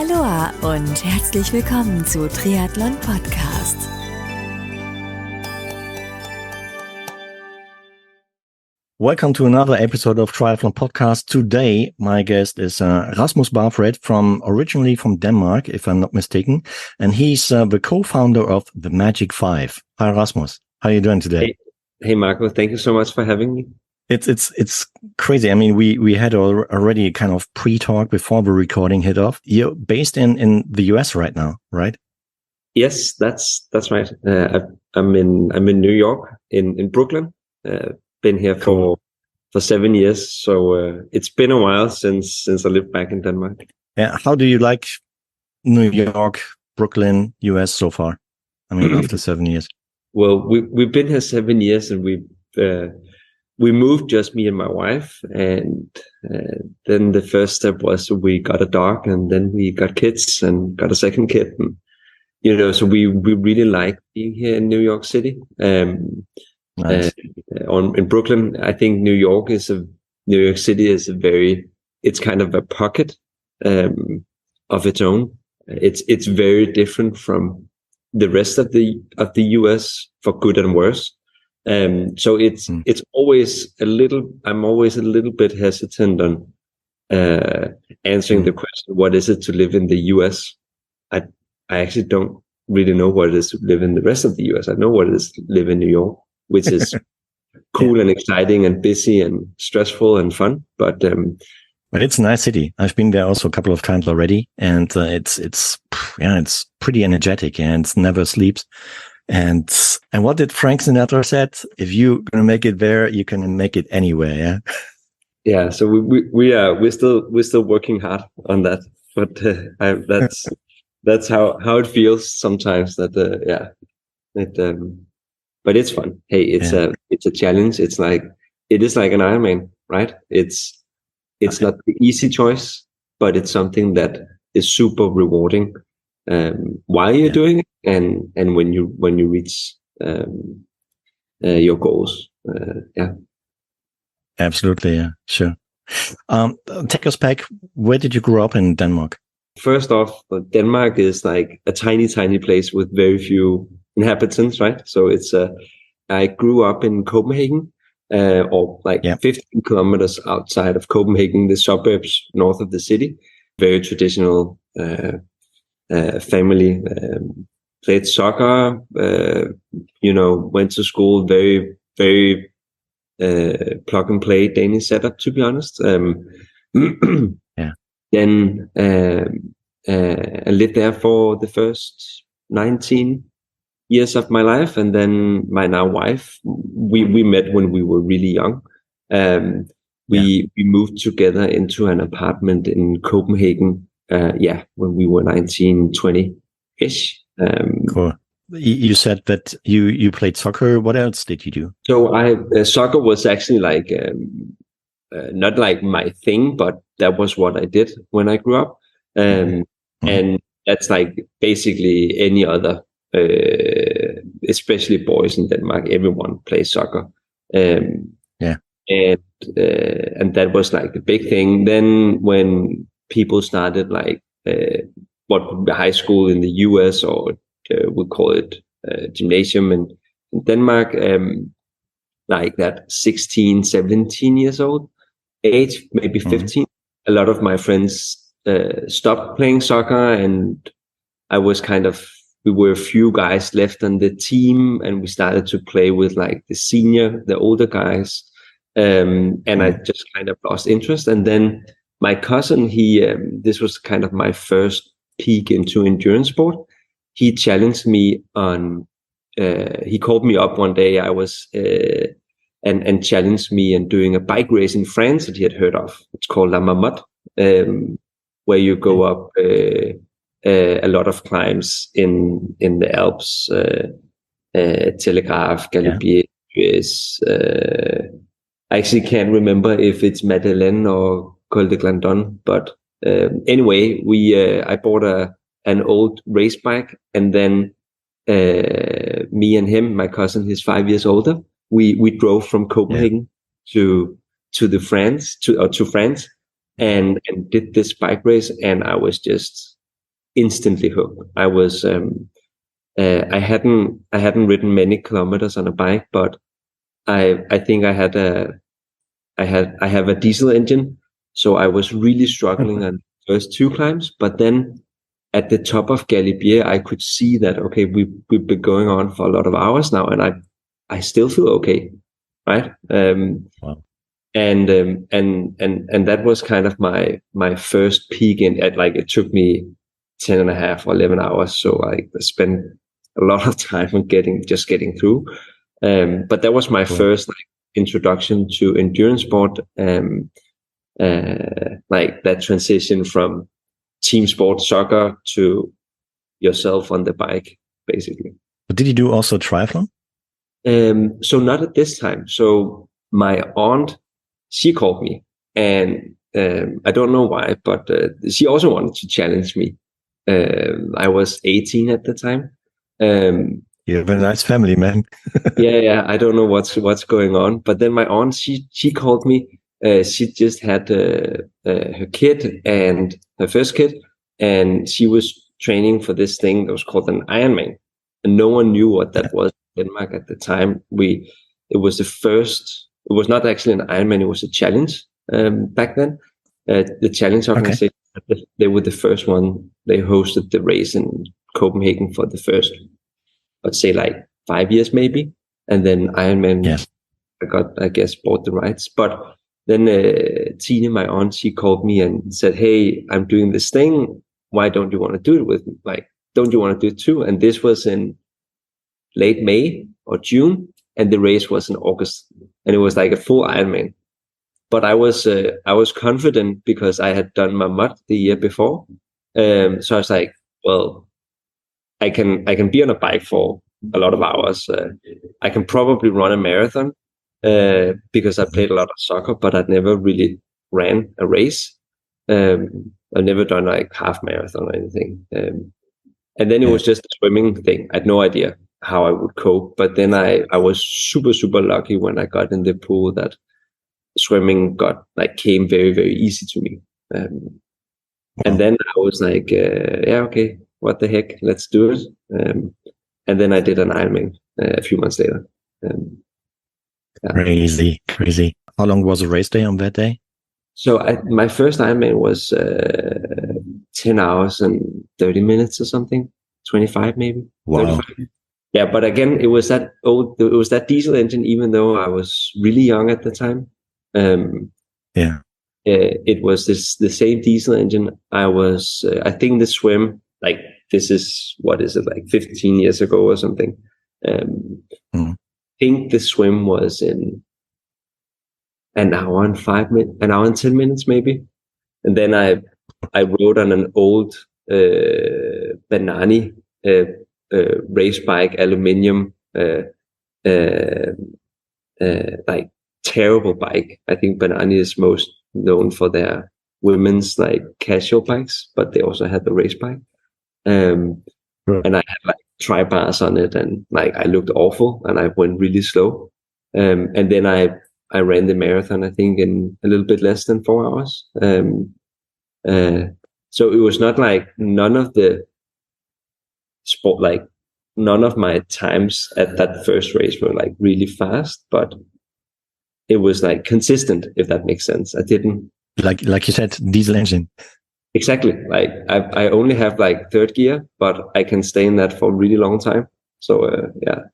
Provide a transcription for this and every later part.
Aloha und herzlich willkommen zu Triathlon Podcast. Welcome to another episode of Triathlon Podcast. Today, my guest is Rasmus Barfred, originally from Denmark, if I'm not mistaken, and he's the co-founder of THEMAGIC5. Hi, Rasmus. How are you doing today? Hey, Marco. Thank you so much for having me. It's crazy. I mean, we had already a kind of pre-talk before the recording hit off. You're based in the US right now, right? Yes, that's right. I'm in New York, in Brooklyn. Been here for 7 years, so it's been a while since I lived back in Denmark. Yeah. How do you like New York, Brooklyn, US so far? I mean, after 7 years. Well, we've been here 7 years, and we moved, just me and my wife, and then the first step was we got a dog, and then we got kids and got a second kid, and, so we really like being here in New York City. Nice. In Brooklyn, I think New York City is it's kind of a pocket of its own. It's very different from the rest of the US, for good and worse. So it's always I'm always a little bit hesitant on answering the question, what is it to live in the US? I actually don't really know what it is to live in the rest of the US. I know what it is to live in New York, which is cool and exciting and busy and stressful and fun. But it's a nice city. I've been there also a couple of times already, and it's pretty energetic and it never sleeps. And what did Frank Sinatra said? If you're gonna make it there, you can make it anywhere. Yeah. Yeah. So we're still working hard on that, but that's how it feels sometimes. But it's fun. Hey, it's a challenge. It is like an Ironman, right? It's not the easy choice, but it's something that is super rewarding while you're doing it, and when you reach your goals. Absolutely, yeah, sure. Take us back. Where did you grow up in Denmark? First off, Denmark is like a tiny place with very few inhabitants, right? So I grew up in Copenhagen, 15 kilometers outside of Copenhagen, the suburbs north of the city. Very traditional family. Played soccer, went to school, very, very plug and play Danish setup, to be honest. Then I lived there for the first 19 years of my life, and then my now wife, we met when we were really young. We moved together into an apartment in Copenhagen, when we were 19, 20-ish. Cool. You said that you played soccer. What else did you do? So soccer was actually like not like my thing, but that was what I did when I grew up. And that's like basically any other, especially boys in Denmark, everyone plays soccer. And that was like the big thing. Then when people started like the high school in the US, or we call it gymnasium in Denmark, like that 16, 17 years old age, maybe 15, a lot of my friends stopped playing soccer, and we were a few guys left on the team, and we started to play with like the older guys, and I just kind of lost interest. And then my cousin, this was kind of my first peek into endurance sport. He challenged me on. He called me up one day. I was and challenged me in doing a bike race in France that he had heard of. It's called La Marmotte, where you go up a lot of climbs in the Alps, Telegraph, Galibier. I actually can't remember if it's Madeleine or Col de Glandon, but anyway, I bought an old race bike, and then me and him, my cousin, he's 5 years older, we drove from Copenhagen to France and did this bike race, and I was just instantly hooked. I was I hadn't ridden many kilometers on a bike, but I think I have a diesel engine, so I was really struggling on the first 2 climbs. But then at the top of Galibier, I could see that okay, we've been going on for a lot of hours now, and I still feel okay, right? Wow. And that was kind of my first peak at like, it took me 10 and a half or 11 hours, so I spent a lot of time on getting through. But that was my first like introduction to endurance sport, like that transition from team sport soccer to yourself on the bike, basically. But did you do also triathlon? So not at this time. So my aunt, she called me, and I don't know why, but she also wanted to challenge me. I was 18 at the time. You have a nice family, man. yeah. I don't know what's going on. But then my aunt, she called me. She just had her kid, and her first kid, and she was training for this thing that was called an Ironman, and no one knew what that was in Denmark at the time. It was the first. It was not actually an Ironman. It was a challenge back then. The challenge organization, they were the first one. They hosted the race in Copenhagen for the first, let's say, like 5 years maybe, and then Ironman. Yes. I guess, bought the rights. But then Tine, my aunt, she called me and said, "Hey, I'm doing this thing. Why don't you want to do it with me? Like, don't you want to do it too?" And this was in late May or June, and the race was in August, and it was like a full Ironman. But I was confident because I had done my mud the year before, so I was like, well, I can be on a bike for a lot of hours. I can probably run a marathon because I played a lot of soccer, but I'd never really ran a race. I've never done like half marathon or anything. And then it was just a swimming thing. I had no idea how I would cope. But then I was super, super lucky when I got in the pool that swimming came very, very easy to me. And then I was like, yeah, okay, what the heck, let's do it. And then I did an Ironman a few months later. Crazy. How long was the race day on that day? So my first Ironman was 10 hours and 30 minutes or something, 25 maybe. Wow. 35. Yeah, but again, it was that diesel engine, even though I was really young at the time. It was the same diesel engine. I think the swim, like, this is, what is it, like 15 years ago or something. I think the swim was in an hour and 10 minutes maybe. And then I rode on an old Banani race bike, aluminium, like terrible bike. I think Banani is most known for their women's like casual bikes, but they also had the race bike. And I had like tri-bars on it, and like I looked awful, and I went really slow. And then I ran the marathon, I think, in a little bit less than 4 hours. So it was not like none of my times at that first race were like really fast, but it was like consistent, if that makes sense. I didn't, like you said, diesel engine. Exactly. Like I only have like third gear, but I can stay in that for a really long time. So yeah.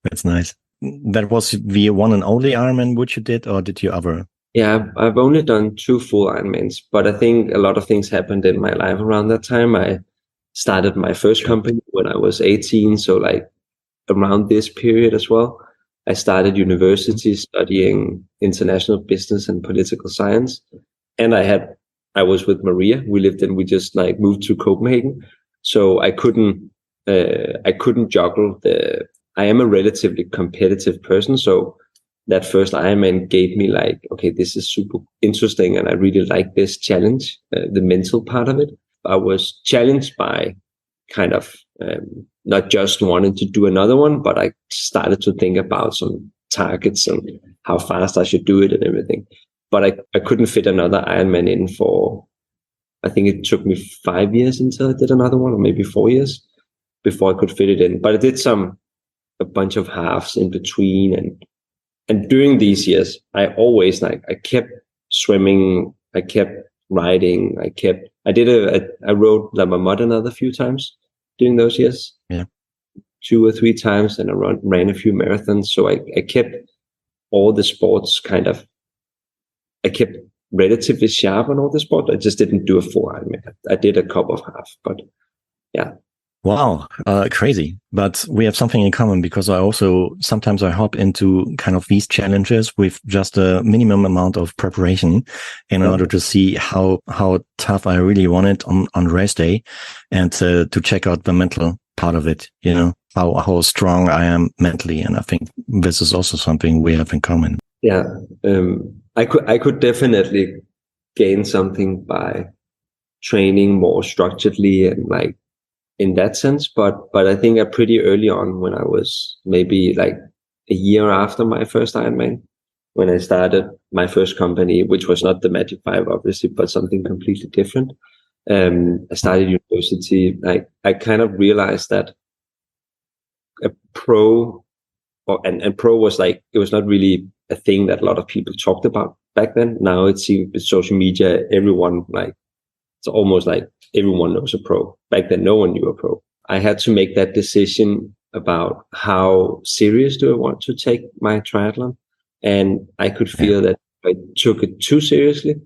That's nice. That was the one and only Ironman which you did, or did you ever? Yeah, I've only done 2 full Ironmans, but I think a lot of things happened in my life around that time. I started my first company when I was 18, so like around this period as well. I started university studying international business and political science, and I was with Maria. We just like moved to Copenhagen, so I couldn't juggle I am a relatively competitive person, so that first Ironman gave me like, okay, this is super interesting, and I really like this challenge, the mental part of it. I was challenged by kind of not just wanting to do another one, but I started to think about some targets and how fast I should do it and everything. But I couldn't fit another Ironman in for I think it took me 5 years until I did another one, or maybe 4 years before I could fit it in. But I did a bunch of halves in between, and during these years, I always I kept swimming, I kept riding, I rode La Marmotte another few times during those years. Yeah. 2 or 3 times, and I ran a few marathons. So I kept all the sports I kept relatively sharp on all the sport. I just didn't do a full Ironman. I did a couple of half, but yeah. Wow, crazy. But we have something in common, because sometimes I hop into kind of these challenges with just a minimum amount of preparation in order to see how tough I really want it on race day, and to check out the mental part of it, how strong I am mentally. And I think this is also something we have in common. Yeah. I could definitely gain something by training more structuredly and in that sense, but I think pretty early on, when I was maybe a year after my first Ironman, when I started my first company, which was not the THEMAGIC5 obviously, but something completely different. I started university. I kind of realized that a pro, and pro was it was not really a thing that a lot of people talked about back then. Now it seems with social media, everyone it's almost like everyone knows a pro. Back then, no one knew a pro. I had to make that decision about how serious do I want to take my triathlon. And I could feel that if I took it too seriously,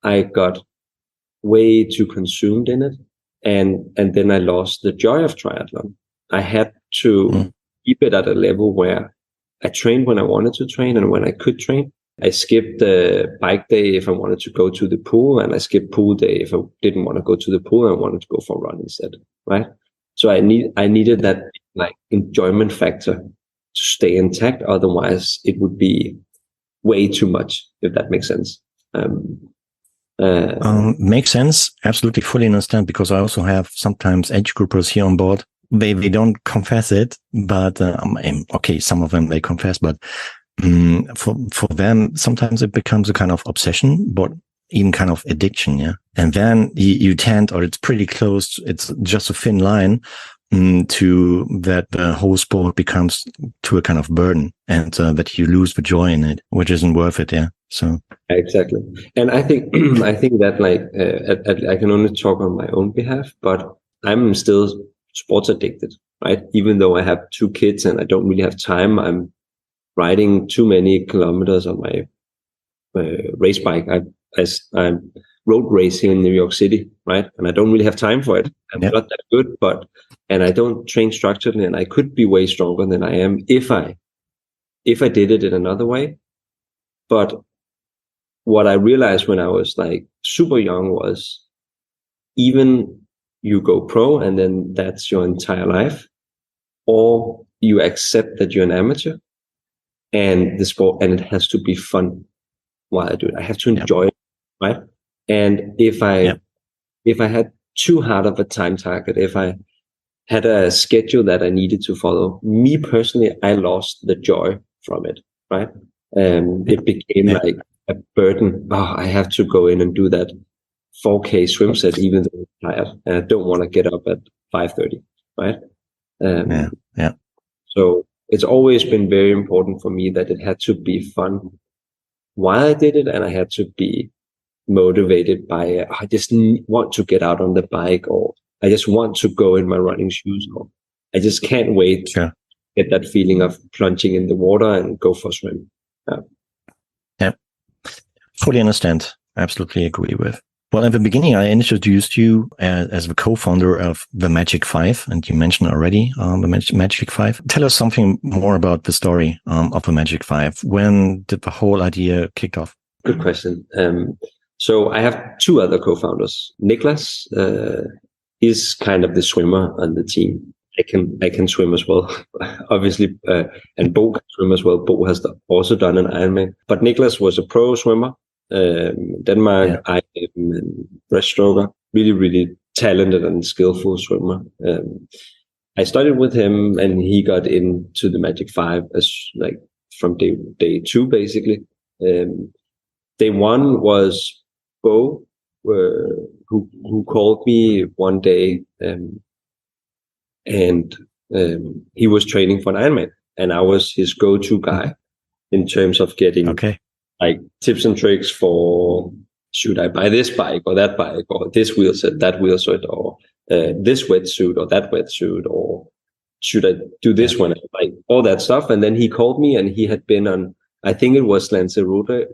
I got way too consumed in it. And then I lost the joy of triathlon. I had to keep it at a level where I trained when I wanted to train and when I could train. I skipped the bike day if I wanted to go to the pool, and I skipped pool day if I didn't want to go to the pool and I wanted to go for a run instead, right? So I needed that enjoyment factor to stay intact. Otherwise, it would be way too much, if that makes sense. Makes sense. Absolutely, fully understand, because I also have sometimes age groupers here on board. They don't confess it, but okay, some of them they confess, but for them, sometimes it becomes a kind of obsession, but even kind of addiction, yeah. And then you tend, or it's pretty close, it's just a thin line to that the whole sport becomes to a kind of burden, and that you lose the joy in it, which isn't worth it, yeah. So exactly, and I think that I can only talk on my own behalf, but I'm still sports addicted, right? Even though I have 2 kids and I don't really have time, I'm riding too many kilometers on my race bike. I'm road racing in New York City, right? And I don't really have time for it. I'm not that good, and I don't train structurally, and I could be way stronger than I am if I did it in another way. But what I realized when I was super young was, even you go pro and then that's your entire life, or you accept that you're an amateur and the sport, and it has to be fun while I do it. I have to enjoy it, right? And if I had too hard of a time target, if I had a schedule that I needed to follow, me personally, I lost the joy from it, right? It became like a burden. Oh, I have to go in and do that 4K swim set, even though I'm tired, and I don't want to get up at 5:30, right? So it's always been very important for me that it had to be fun while I did it, and I had to be motivated by I just want to get out on the bike, or I just want to go in my running shoes, or I just can't wait to get that feeling of plunging in the water and go for a swim. Fully understand. Absolutely agree with. Well, at the beginning, I introduced you as the co-founder of THEMAGIC5, and you mentioned already the THEMAGIC5. Tell us something more about the story of the THEMAGIC5. When did the whole idea kick off? Good question. So I have 2 other co-founders. Niklas is kind of the swimmer on the team. I can swim as well, obviously, and Bo can swim as well. Bo has also done an Ironman, but Niklas was a pro swimmer. Denmark, I am a breaststroker, really talented and skillful swimmer. I studied with him, and he got into the THEMAGIC5 as from day 2, basically. Day 1 was Bo who called me one day, and he was training for an Ironman, and I was his go-to guy in terms of getting like tips and tricks for, should I buy this bike or that bike, or this wheel set, that wheel set, or this wetsuit or that wetsuit, or should I do this one, like all that stuff. And then he called me, and he had been on, I think it was Lanzarote,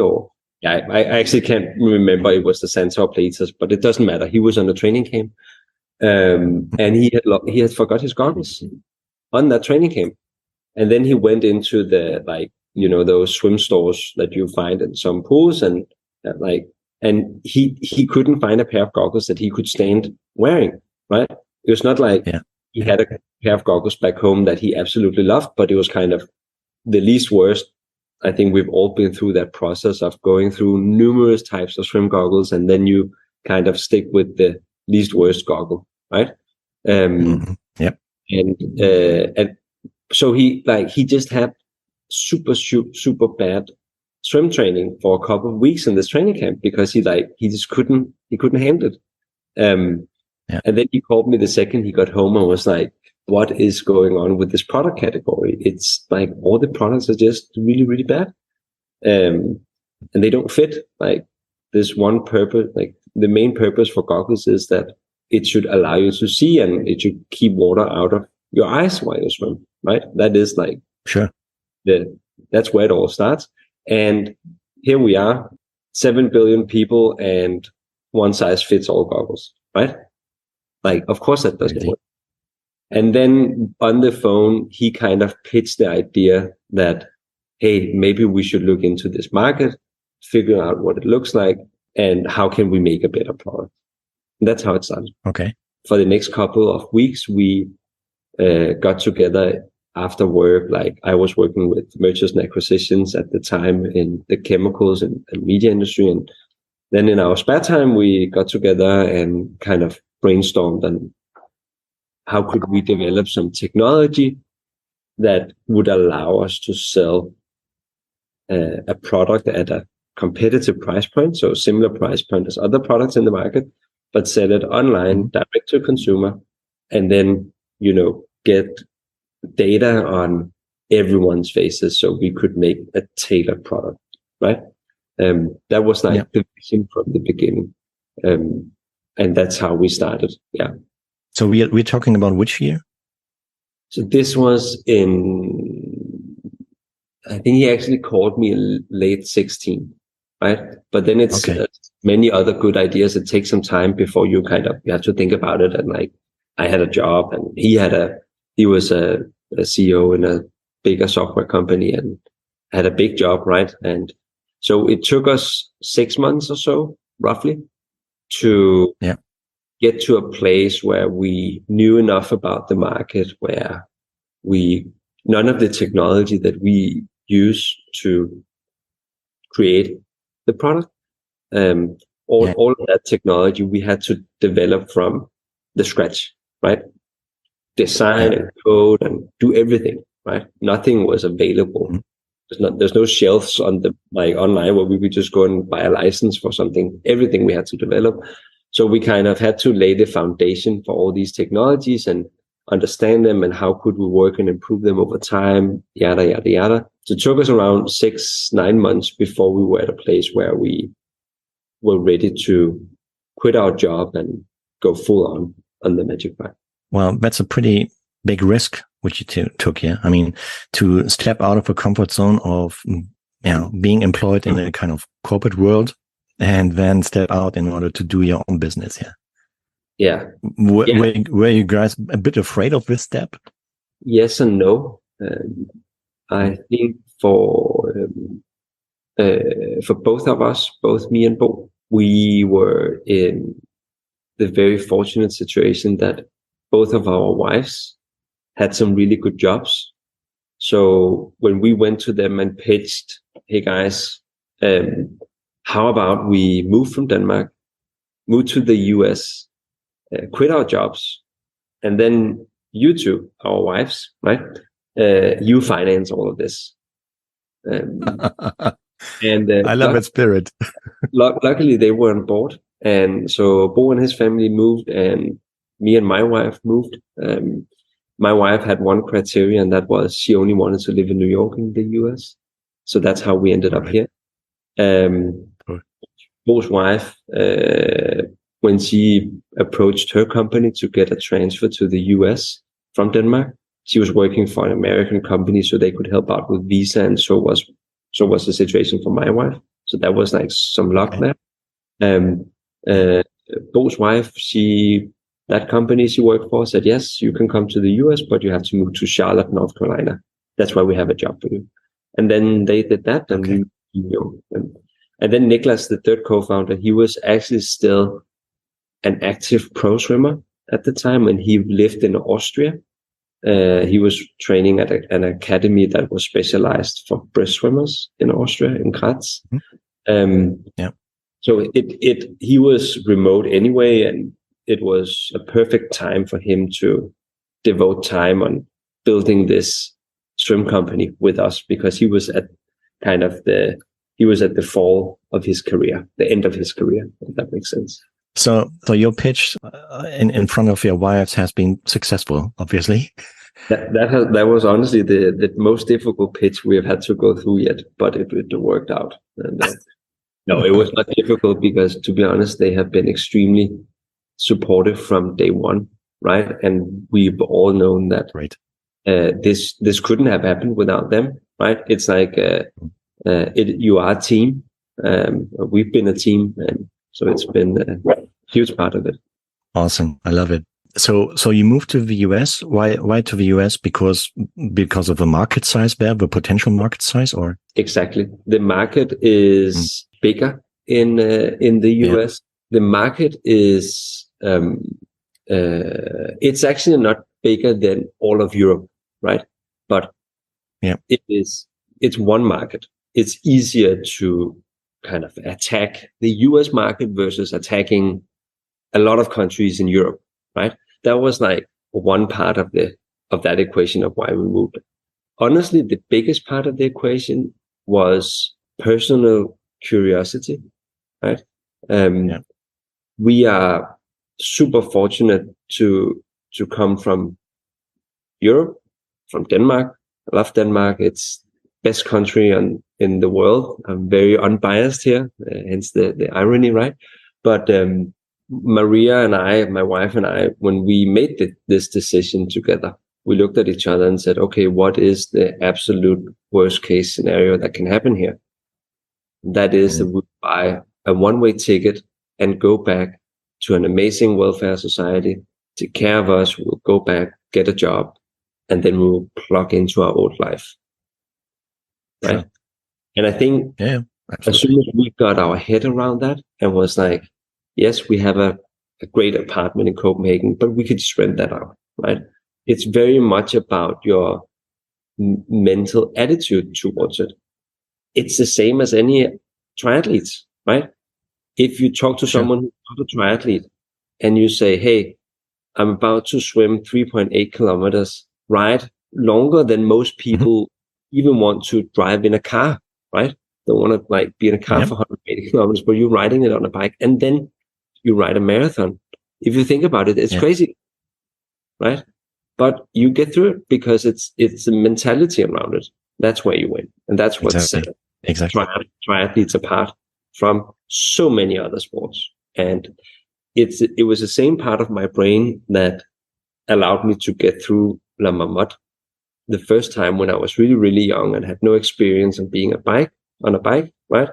or I actually can't remember. It was the Santa Platas, but it doesn't matter. He was on a training camp, and he had forgot his goggles on that training camp. And then he went into the, like, you know, those swim stores that you find in some pools, and he couldn't find a pair of goggles that he could stand wearing. Right? It was not like he had a pair of goggles back home that he absolutely loved, but it was kind of the least worst. I think we've all been through that process of going through numerous types of swim goggles, and then you kind of stick with the least worst goggle, right? And so he just had super bad swim training for a couple of weeks in this training camp, because he couldn't handle it. And then he called me the second he got home and was like, what is going on with this product category? It's like all the products are just really, really bad. And they don't fit. Like, this one purpose, like the main purpose for goggles is that it should allow you to see, and it should keep water out of your eyes while you swim, right? That is like, that's where it all starts. And here we are, 7 billion people, and one size fits all goggles, right? Like, of course that doesn't work. And then on the phone, he kind of pitched the idea that, hey, maybe we should look into this market, figure out what it looks like, and how can we make a better product. And that's how it started. Okay. For the next couple of weeks, we got together after work. Like, I was working with mergers and acquisitions at the time in the chemicals and media industry. And then in our spare time, we got together and kind of brainstormed on how could we develop some technology that would allow us to sell a product at a competitive price point, so similar price point as other products in the market, but sell it online, direct to consumer, and then, you know, get data on everyone's faces so we could make a tailored product, right? That was like the vision from the beginning. And that's how we started. Yeah. So we're talking about which year? So this was in, I think he actually called me in late 16, right? But then it's many other good ideas. It takes some time before you have to think about it. And like, I had a job, and he was a CEO in a bigger software company and had a big job, right? And so it took us 6 months or so, roughly, to get to a place where we knew enough about the market, where none of the technology that we use to create the product, all of that technology we had to develop from the scratch, right? Design and code and do everything, right? Nothing was available. There's no shelves on the online where we could just go and buy a license for something. Everything we had to develop. So we kind of had to lay the foundation for all these technologies and understand them, and how could we work and improve them over time, yada, yada, yada. So it took us around 6-9 months before we were at a place where we were ready to quit our job and go full on the Magic5. Well, that's a pretty big risk which you took, yeah? I mean, to step out of a comfort zone of, being employed in a kind of corporate world, and then step out in order to do your own business, Were you guys a bit afraid of this step? Yes and no. I think for both of us, both me and Bo, we were in the very fortunate situation that both of our wives had some really good jobs. So when we went to them and pitched, hey guys, how about we move from Denmark, move to the US, quit our jobs, and then you two, our wives, right? You finance all of this. And I love that spirit. Luckily, they were on board. And so Bo and his family moved, and me and my wife moved. My wife had one criteria, and that was she only wanted to live in New York in the US. So that's how we ended up here. Bo's wife, when she approached her company to get a transfer to the US from Denmark, she was working for an American company, so they could help out with visa, and so was the situation for my wife. So that was like some luck there. Bo's wife, that company she worked for said, yes, you can come to the US, but you have to move to Charlotte, North Carolina. That's why we have a job for you. And then they did that, and we, and then Niklas, the third co-founder, he was actually still an active pro swimmer at the time, and he lived in Austria. He was training at an academy that was specialized for breast swimmers in Austria, in Graz. So he was remote anyway, and it was a perfect time for him to devote time on building this swim company with us, because he was at the fall of his career, the end of his career, if that makes sense. So your pitch in front of your wives has been successful, obviously. That was honestly the most difficult pitch we have had to go through yet, but it worked out. And, no, it was not difficult because, to be honest, they have been extremely supportive from day one, right? And we've all known that this couldn't have happened without them, right? It's like you are a team. We've been a team, and so it's been a huge part of it. Awesome, I love it. So you moved to the US. Why to the US? Because of the market size there, the potential market size, or exactly the market is bigger in the US. The market is it's actually not bigger than all of Europe, right? But it's one market. It's easier to kind of attack the US market versus attacking a lot of countries in Europe, right? That was like one part of that equation of why we moved. Honestly, the biggest part of the equation was personal curiosity, right? We are super fortunate to come from Europe, from Denmark. I love Denmark. It's best country in the world. I'm very unbiased here, hence the irony, right? But Maria and I, my wife and I, when we made this decision together, we looked at each other and said, okay, what is the absolute worst case scenario that can happen here? That is that we buy a one-way ticket and go back to an amazing welfare society, take care of us, we'll go back, get a job, and then we'll plug into our old life. Right? Sure. And I think as soon as we got our head around that and was like, yes, we have a great apartment in Copenhagen, but we could just rent that out, right? It's very much about your mental attitude towards it. It's the same as any triathletes, right? If you talk to someone who's not a triathlete and you say, hey, I'm about to swim 3.8 kilometers, ride longer than most people even want to drive in a car, right? They want to like be in a car for 180 kilometers, but you're riding it on a bike, and then you ride a marathon. If you think about it, it's crazy, right? But you get through it because it's the mentality around it. That's where you win, and that's what sets triathletes apart from so many other sports. And it was the same part of my brain that allowed me to get through La Marmotte the first time when I was really, really young and had no experience on being on a bike, right?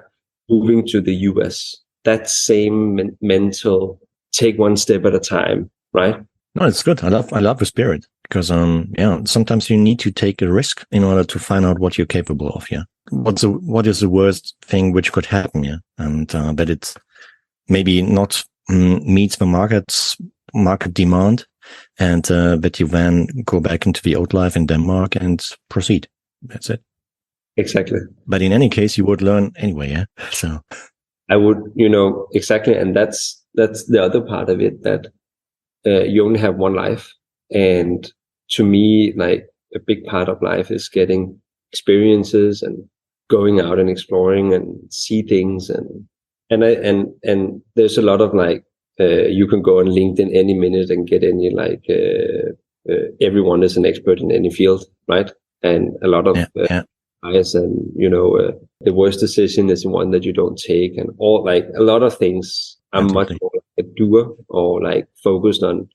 Moving to the US, that same mental take one step at a time, right? No, it's good. I love the spirit because, sometimes you need to take a risk in order to find out what you're capable of. Yeah. What is the worst thing which could happen? Yeah. And, that it's maybe not meets the market demand, and that you then go back into the old life in Denmark and proceed. That's it. Exactly. But in any case, you would learn anyway. Yeah. So I would, exactly. And that's the other part of it, that you only have one life. And to me, like a big part of life is getting experiences and going out and exploring and see things and And there's a lot of like, you can go on LinkedIn any minute and get any like, everyone is an expert in any field, right? And a lot of bias, and the worst decision is the one that you don't take, and all like a lot of things. I'm much more like a doer, or like focused on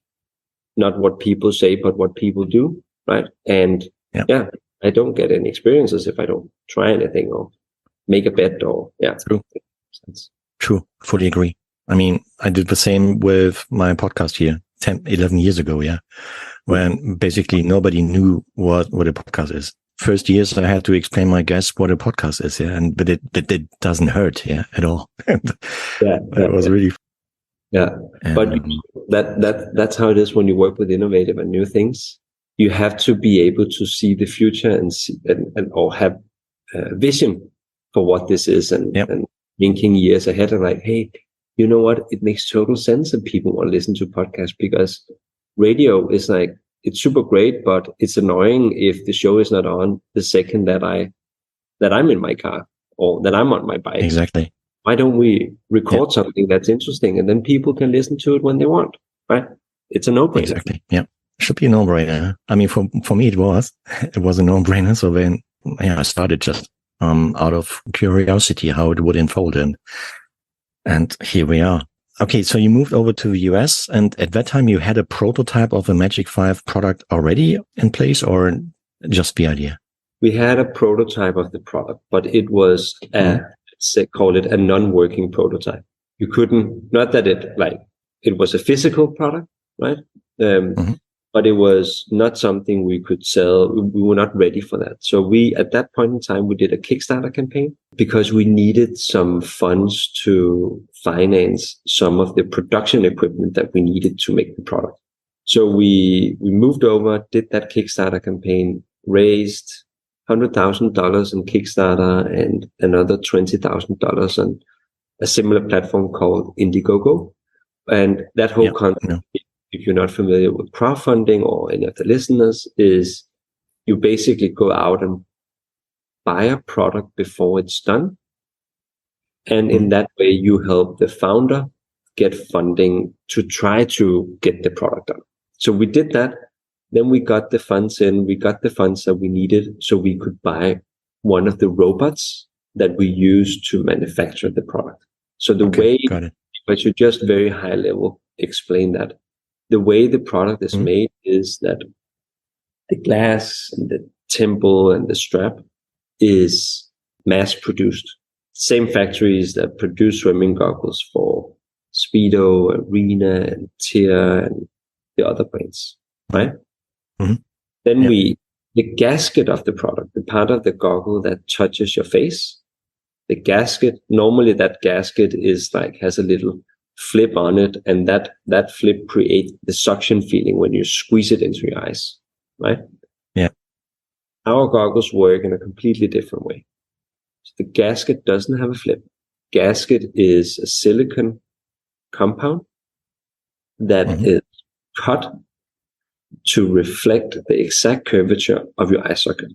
not what people say, but what people do, right? And I don't get any experiences if I don't try anything or make a bet, or True. Fully agree. I mean, I did the same with my podcast here 11 years ago. Yeah. When basically nobody knew what a podcast is. First years I had to explain my guests what a podcast is. Yeah. But it doesn't hurt. Yeah. At all. It was really. Yeah. But that's how it is when you work with innovative and new things. You have to be able to see the future and see, and or have a vision for what this is, and thinking years ahead and like, hey, you know what? It makes total sense that people want to listen to podcasts, because radio is like, it's super great, but it's annoying if the show is not on the second that I'm in my car or that I'm on my bike. Exactly. Why don't we record something that's interesting, and then people can listen to it when they want, right? It's a no-brainer. Exactly. Yeah. Should be a no-brainer. I mean, for me, it was a no-brainer. So then, I started just out of curiosity how it would unfold, and here we are. Okay, so you moved over to the US, and at that time you had a prototype of a Magic5 product already in place, or just the idea? We had a prototype of the product, but it was let's call it a non-working prototype. You couldn't, not that it was a physical product, right? But it was not something we could sell. We were not ready for that. So at that point in time, we did a Kickstarter campaign because we needed some funds to finance some of the production equipment that we needed to make the product. So we moved over, did that Kickstarter campaign, raised $100,000 in Kickstarter and another $20,000 on a similar platform called Indiegogo. And that whole concept, if you're not familiar with crowdfunding, or any of the listeners, is you basically go out and buy a product before it's done. And in that way, you help the founder get funding to try to get the product done. So we did that. Then we got the funds in. We got the funds that we needed so we could buy one of the robots that we used to manufacture the product. So the way, but you just very high level explain that. The way the product is made is that the glass and the temple and the strap is mass produced. Same factories that produce swimming goggles for Speedo, Arena, and Tier, and the other brands, right? Then the gasket of the product, the part of the goggle that touches your face, the gasket, normally that gasket is like, has a little flip on it, and that flip creates the suction feeling when you squeeze it into your eyes, right? Yeah. Our goggles work in a completely different way. So the gasket doesn't have a flip. Gasket is a silicone compound that is cut to reflect the exact curvature of your eye socket.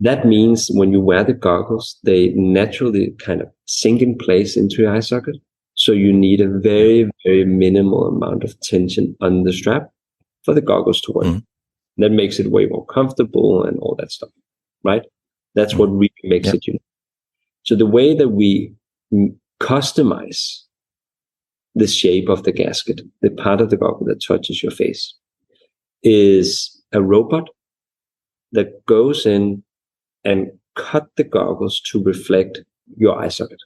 That means when you wear the goggles, they naturally kind of sink in place into your eye socket. So you need a very, very minimal amount of tension on the strap for the goggles to work. That makes it way more comfortable and all that stuff, right? That's what really makes it unique. So the way that we customize the shape of the gasket, the part of the goggle that touches your face, is a robot that goes in and cut the goggles to reflect your eye socket.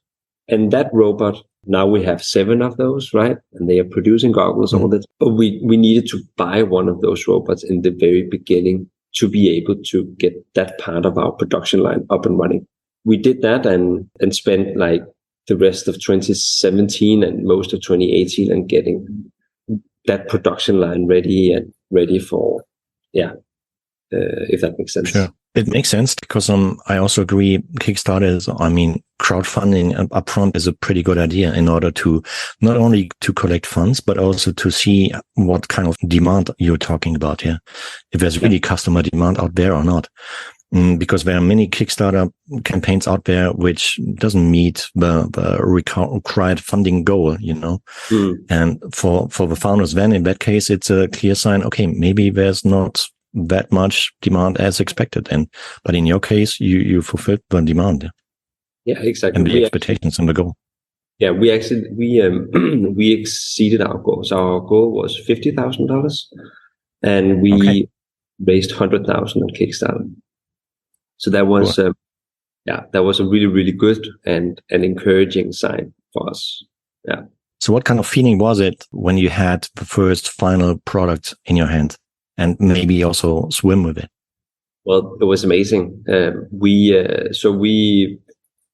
And that robot, now we have 7 of those, right? And they are producing goggles, all that. But we needed to buy one of those robots in the very beginning to be able to get that part of our production line up and running. We did that and spent like the rest of 2017 and most of 2018 and getting that production line ready for, if that makes sense. Sure. It makes sense because I also agree Kickstarter is, crowdfunding upfront is a pretty good idea in order to not only to collect funds, but also to see what kind of demand you're talking about here. If there's really customer demand out there or not. Because there are many Kickstarter campaigns out there which doesn't meet the required funding goal, And for the founders, then in that case, it's a clear sign. Okay, maybe there's not that much demand as expected, but in your case, you fulfilled the demand. Yeah, exactly. And the expectations and the goal. Yeah, we exceeded our goal. So our goal was $50,000, and we raised 100,000 on Kickstarter. So that was that was a really, really good and an encouraging sign for us. Yeah. So what kind of feeling was it when you had the first final product in your hand, and maybe also swim with it? Well, it was amazing. We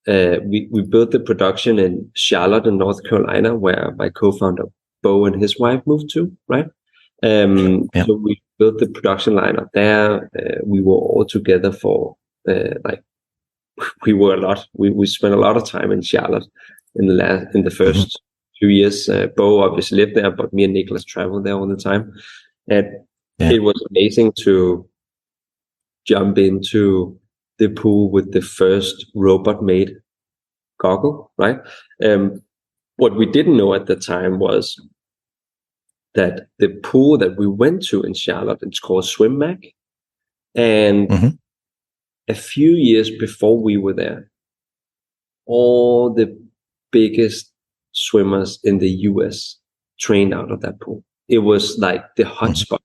built the production in Charlotte in North Carolina, where my co-founder Bo and his wife moved to, right? So we built the production line up there. We were all together for we spent a lot of time in Charlotte in the first 2 years. Bo obviously lived there, but me and Nicholas traveled there all the time. And it was amazing to jump into the pool with the first robot-made goggle, right? What we didn't know at the time was that the pool that we went to in Charlotte, it's called SwimMag. And a few years before we were there, all the biggest swimmers in the US trained out of that pool. It was like the hotspot.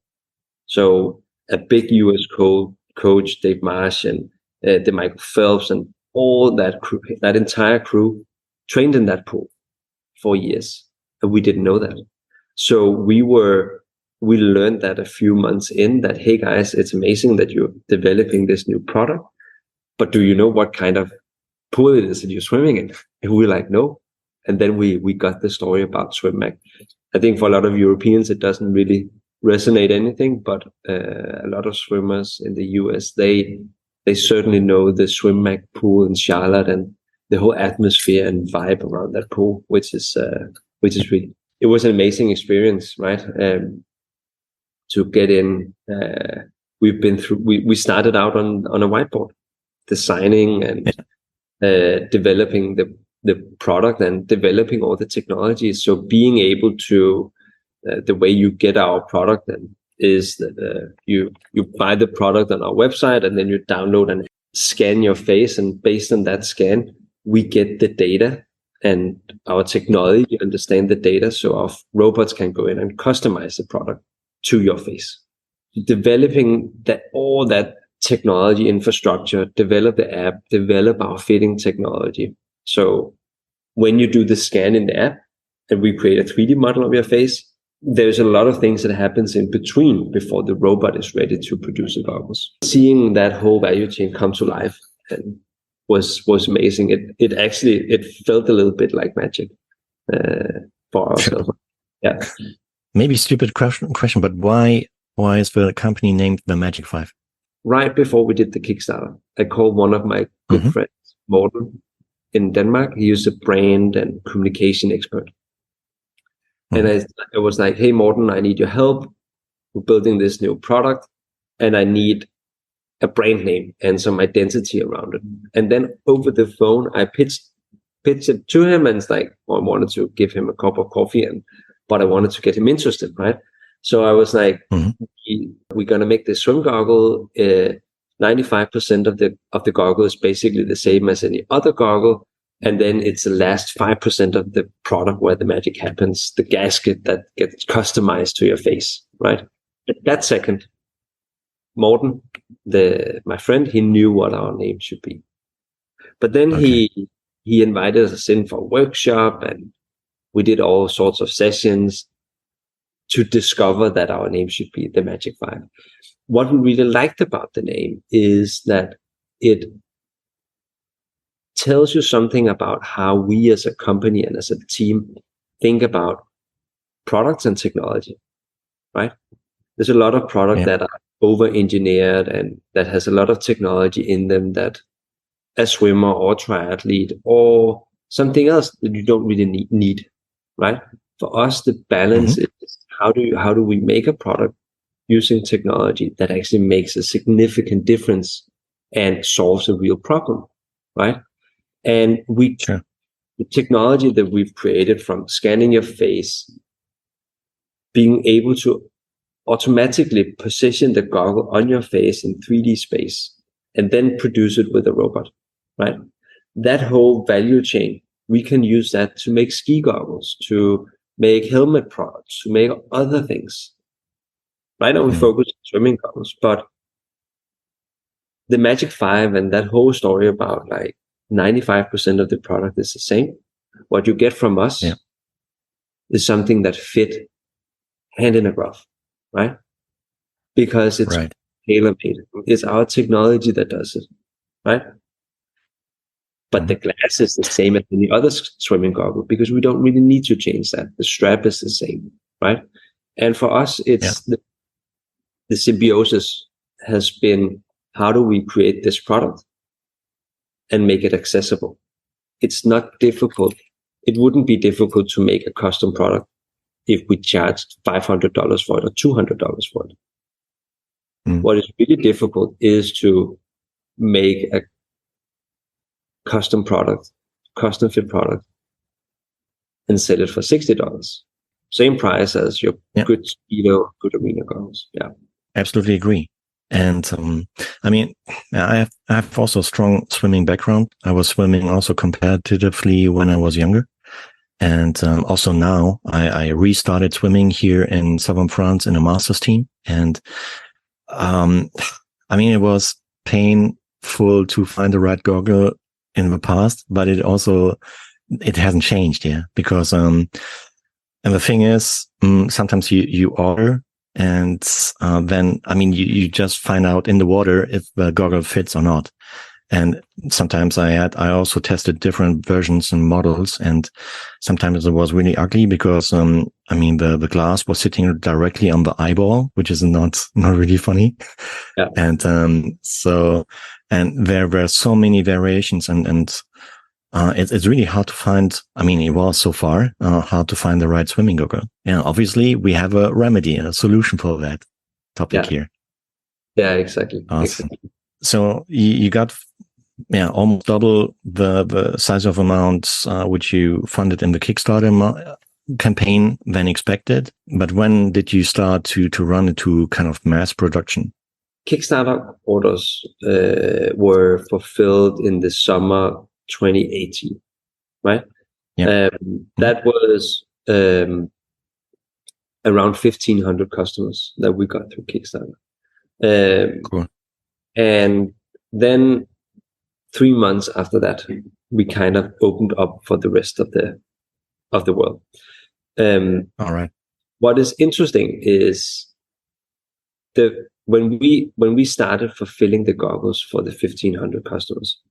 So a big US coach, Dave Marsh, and the Michael Phelps, and all that crew, that entire crew trained in that pool for years. And we didn't know that. So we learned that a few months in, that, hey guys, it's amazing that you're developing this new product, but do you know what kind of pool it is that you're swimming in? And we were like, no. And then we got the story about SwimMag. I think for a lot of Europeans, it doesn't really resonate anything, but a lot of swimmers in the US, they certainly know the SwimMag pool in Charlotte and the whole atmosphere and vibe around that pool, which is really, it was an amazing experience, right? To get in, we've been through. We started out on a whiteboard, designing and developing the product and developing all the technologies. So being able to, the way you get our product then is that you buy the product on our website, and then you download and scan your face, and based on that scan, we get the data, and our technology understand the data, so our robots can go in and customize the product to your face. Developing all that technology infrastructure, develop the app, develop our fitting technology. So when you do the scan in the app and we create a 3D model of your face, there's a lot of things that happens in between before the robot is ready to produce the goggles. Seeing that whole value chain come to life and was amazing. It felt a little bit like magic for ourselves. Yeah. Maybe stupid question, but why is the company named THEMAGIC5? Right before we did the Kickstarter, I called one of my good friends, Morten, in Denmark. He is a brand and communication expert. And I was like, hey, Morten, I need your help. We're building this new product, and I need a brand name and some identity around it. And then over the phone, I pitched it to him, and it's like, I wanted to give him a cup of coffee, but I wanted to get him interested, right? So I was like, we're going to make this swim goggle. 95% of the goggle is basically the same as any other goggle. And then it's the last 5% of the product where the magic happens, the gasket that gets customized to your face, right? At that second, Morten, my friend, he knew what our name should be. But then he invited us in for a workshop, and we did all sorts of sessions to discover that our name should be THEMAGIC5. What we really liked about the name is that it tells you something about how we as a company and as a team think about products and technology, right? There's a lot of products that are over-engineered and that has a lot of technology in them that a swimmer or triathlete or something else that you don't really need, right? For us, the balance is how do we make a product using technology that actually makes a significant difference and solves a real problem, right? And Sure. the technology that we've created, from scanning your face, being able to automatically position the goggle on your face in 3D space, and then produce it with a robot, right? That whole value chain, we can use that to make ski goggles, to make helmet products, to make other things. Right now we focus on swimming goggles, but the Magic 5 and that whole story about like 95% of the product is the same. What you get from us is something that fit hand in a glove, right? Because it's tailor-made. It's our technology that does it, right? But the glass is the same as any other swimming goggle, because we don't really need to change that. The strap is the same, right? And for us, it's the symbiosis has been, how do we create this product and make it accessible? It's not difficult. It wouldn't be difficult to make a custom product if we charged $500 for it or $200 for it. What is really difficult is to make a custom product, custom fit product, and sell it for $60. Same price as your good speedo, good arena goggles. Yeah, absolutely agree. And I mean, I have also a strong swimming background. I was swimming also competitively when I was younger. And also now I restarted swimming here in southern France in a master's team. And I mean, it was painful to find the right goggle in the past, but it hasn't changed. Yeah. Because, and the thing is, sometimes you order, and then, I mean, you just find out in the water if the goggle fits or not. And sometimes I also tested different versions and models, and sometimes it was really ugly because, I mean, the glass was sitting directly on the eyeball, which is not really funny. Yeah. And, and there were so many variations, and it's really hard to find. I mean, it was so far hard to find the right swimming goggle. Yeah, obviously we have a remedy, a solution for that topic here. Yeah, exactly. Awesome. Exactly. So you got almost double the size of amounts which you funded in the Kickstarter campaign than expected. But when did you start to run into kind of mass production? Kickstarter orders were fulfilled in the summer 2018, right? Yeah. That was around 1,500 customers that we got through Kickstarter. Cool. And then 3 months after that, we kind of opened up for the rest of the world. All right. What is interesting is when we started fulfilling the goggles for the 1,500 customers,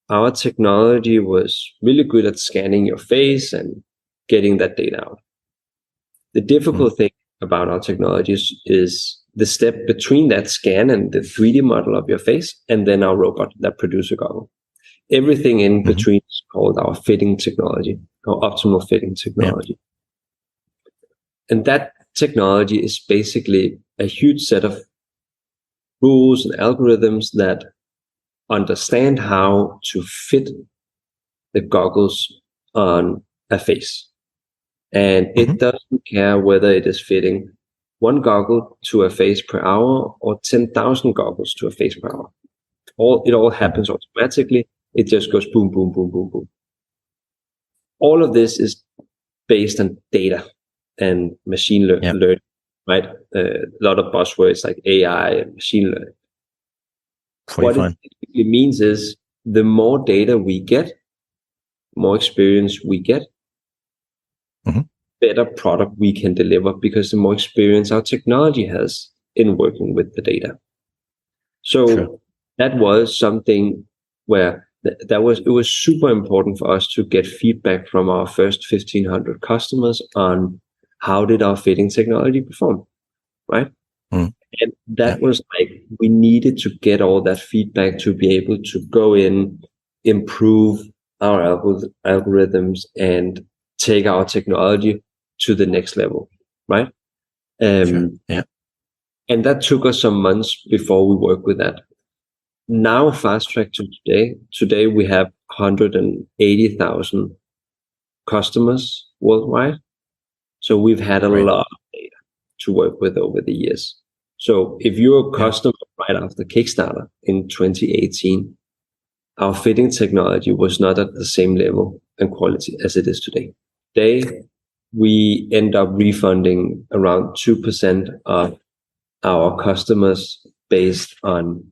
our technology was really good at scanning your face and getting that data out. The difficult thing about our technology is the step between that scan and the 3D model of your face, and then our robot that produces a goggle. Everything in between is called our fitting technology, or optimal fitting technology. And that technology is basically a huge set of rules and algorithms that understand how to fit the goggles on a face. And it doesn't care whether it is fitting one goggle to a face per hour or 10,000 goggles to a face per hour. It all happens automatically. It just goes boom, boom, boom, boom, boom. All of this is based on data and machine learning, right? A lot of buzzwords like AI and machine learning. What it typically means is the more data we get, more experience we get, better product we can deliver, because the more experience our technology has in working with the data. So that was something where it was super important for us to get feedback from our first 1,500 customers on how did our fitting technology perform, right? And that was like, we needed to get all that feedback to be able to go in, improve our algorithms, and take our technology to the next level, right? And that took us some months before we worked with that. now fast track to today. Today we have 180,000 customers worldwide. So we've had a lot of data to work with over the years. So if you're a customer right after Kickstarter in 2018, our fitting technology was not at the same level and quality as it is today. Today, we end up refunding around 2% of our customers based on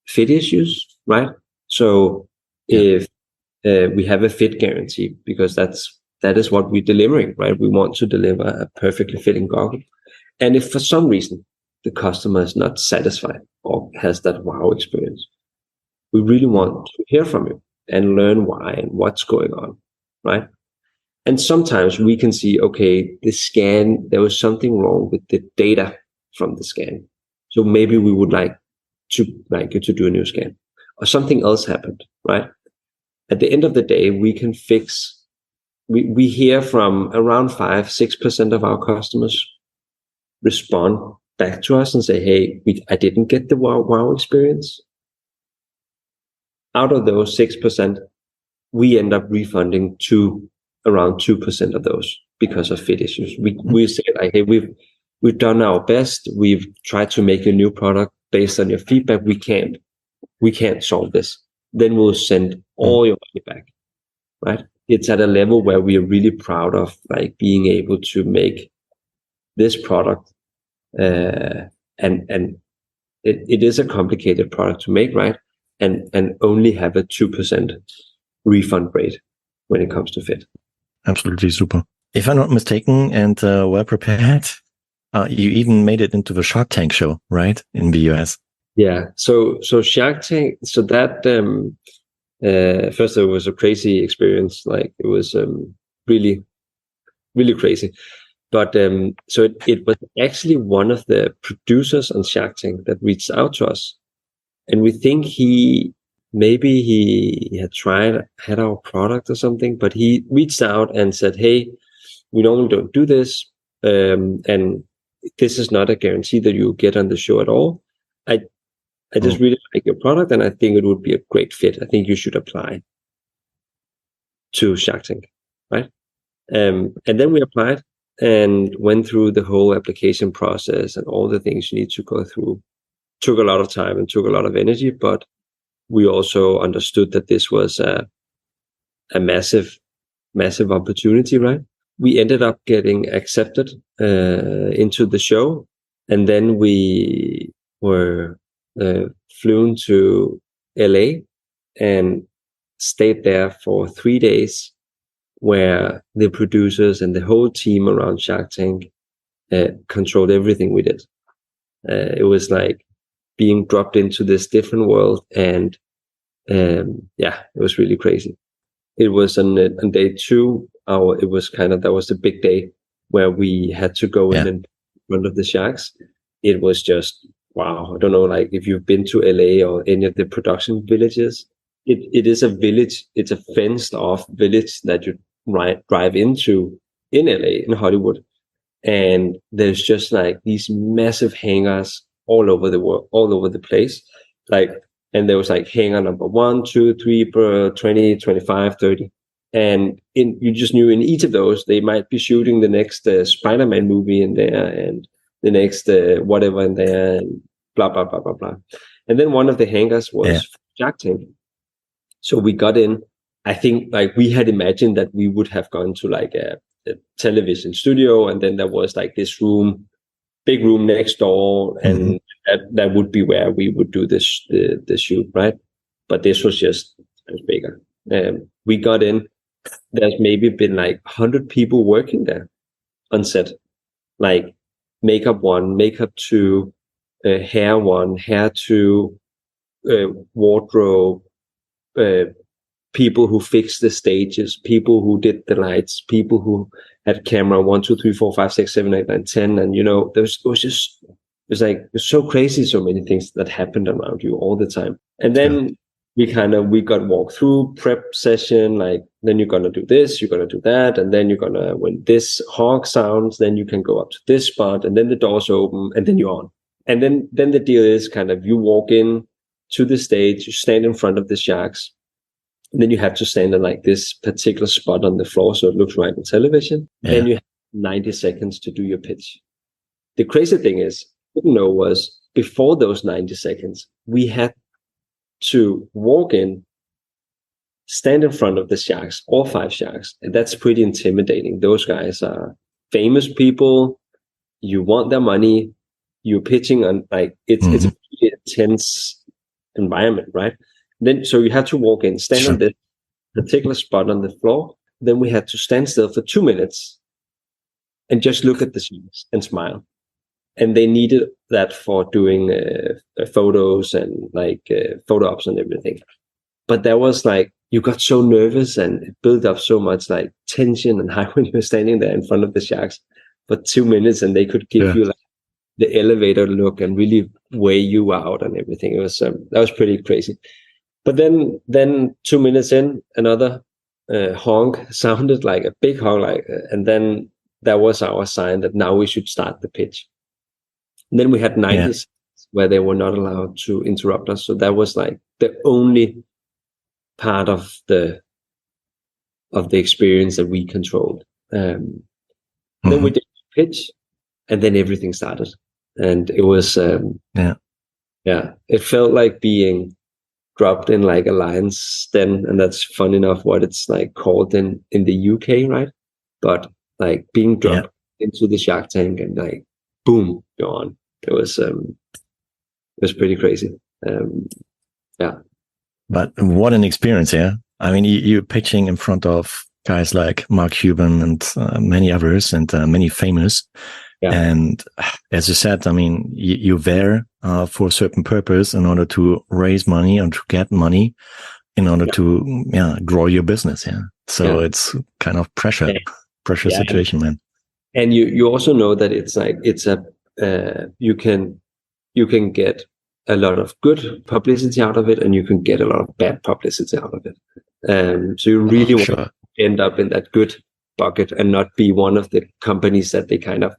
fit issues, right? So if we have a fit guarantee, because that is what we're delivering, right? We want to deliver a perfectly fitting goggle. And if for some reason the customer is not satisfied or has that wow experience, we really want to hear from you and learn why and what's going on, right? And sometimes we can see, okay, the scan, there was something wrong with the data from the scan. So maybe we would like you to do a new scan, or something else happened, right? At the end of the day, we can fix, we hear from around 5-6% of our customers respond back to us and say, hey, I didn't get the wow experience. Out of those 6%, we end up refunding around 2% of those because of fit issues. We say like, hey, we've done our best. We've tried to make a new product based on your feedback. We can't solve this. Then we'll send all your money back, right? It's at a level where we are really proud of like being able to make this product, and it is a complicated product to make, right? And only have a 2% refund rate when it comes to fit. Absolutely super. If I'm not mistaken and well prepared, you even made it into the Shark Tank show, right? In the US. Yeah. So Shark Tank, so that, first it was a crazy experience. Like it was really, really crazy. But so it was actually one of the producers on Shark Tank that reached out to us. And we think he had our product or something, but he reached out and said, hey, we normally don't do this. And this is not a guarantee that you'll get on the show at all. I just really like your product and I think it would be a great fit. I think you should apply to Shark Tank, right? And then we applied and went through the whole application process and all the things you need to go through. Took a lot of time and took a lot of energy, but we also understood that this was a massive opportunity, right? We ended up getting accepted into the show, and then we were flown to LA and stayed there for 3 days, where the producers and the whole team around Shark Tank controlled everything we did. It was like being dropped into this different world, and it was really crazy. It was on day 2. It was that was the big day where we had to go in front of the sharks. It was just wow. I don't know, like if you've been to LA or any of the production villages, it is a village. It's a fenced off village that you drive into in LA, in Hollywood, and there's just like these massive hangars all over the world, all over the place. Like, and there was like hangar number 1, 2, 3, 20, 25, 30. And you just knew in each of those, they might be shooting the next Spider-Man movie in there and the next whatever in there and blah, blah, blah, blah, blah. And then one of the hangars was Shark Tank. So we got in. I think like we had imagined that we would have gone to like a television studio, and then there was like this big room next door, and that would be where we would do the shoot, right? But this was just bigger. We got in. There's maybe been like 100 people working there on set, like makeup 1, makeup 2, hair 1, hair 2, wardrobe, people who fixed the stages, people who did the lights, people who had camera 1, 2, 3, 4, 5, 6, 7, 8, 9, 10. And, it was so crazy, so many things that happened around you all the time. And then we got walk through prep session, like, then you're going to do this, you're going to do that. And then you're going to, when this honk sounds, then you can go up to this spot, and then the doors open and then you're on. And then the deal is you walk in, to the stage, you stand in front of the sharks, and then you have to stand in like this particular spot on the floor so it looks right on television. Yeah. Then you have 90 seconds to do your pitch. The crazy thing is, what I didn't know was before those 90 seconds, we had to walk in, stand in front of the sharks, all 5 sharks, and that's pretty intimidating. Those guys are famous people. You want their money. You're pitching on like it's a pretty intense environment, right? Then so you have to walk in, stand on this particular spot on the floor. Then we had to stand still for 2 minutes and just look at the sharks and smile. And they needed that for doing photos and like photo ops and everything. But that was like, you got so nervous and it built up so much like tension and hype when you were standing there in front of the sharks for 2 minutes, and they could give you like the elevator look and really weigh you out and everything. It was that was pretty crazy. But then 2 minutes in, another honk sounded, like a big honk, like, and then that was our sign that now we should start the pitch. And then we had 90 seconds where they were not allowed to interrupt us. So that was like the only part of the experience that we controlled. Then we did the pitch, and then everything started. And it was it felt like being dropped in like a lion's den, and that's fun enough what it's like called in the UK, right? But like being dropped into the shark tank and like boom, you're on. It was pretty crazy. But what an experience, yeah. I mean, you're pitching in front of guys like Mark Cuban and many others, and many famous. Yeah. And as you said, I mean, you're there for a certain purpose in order to raise money and to get money in order to grow your business. Yeah. So it's kind of pressure situation, man. And you also know that it's like you can get a lot of good publicity out of it, and you can get a lot of bad publicity out of it. So you really want to end up in that good bucket and not be one of the companies that they kind of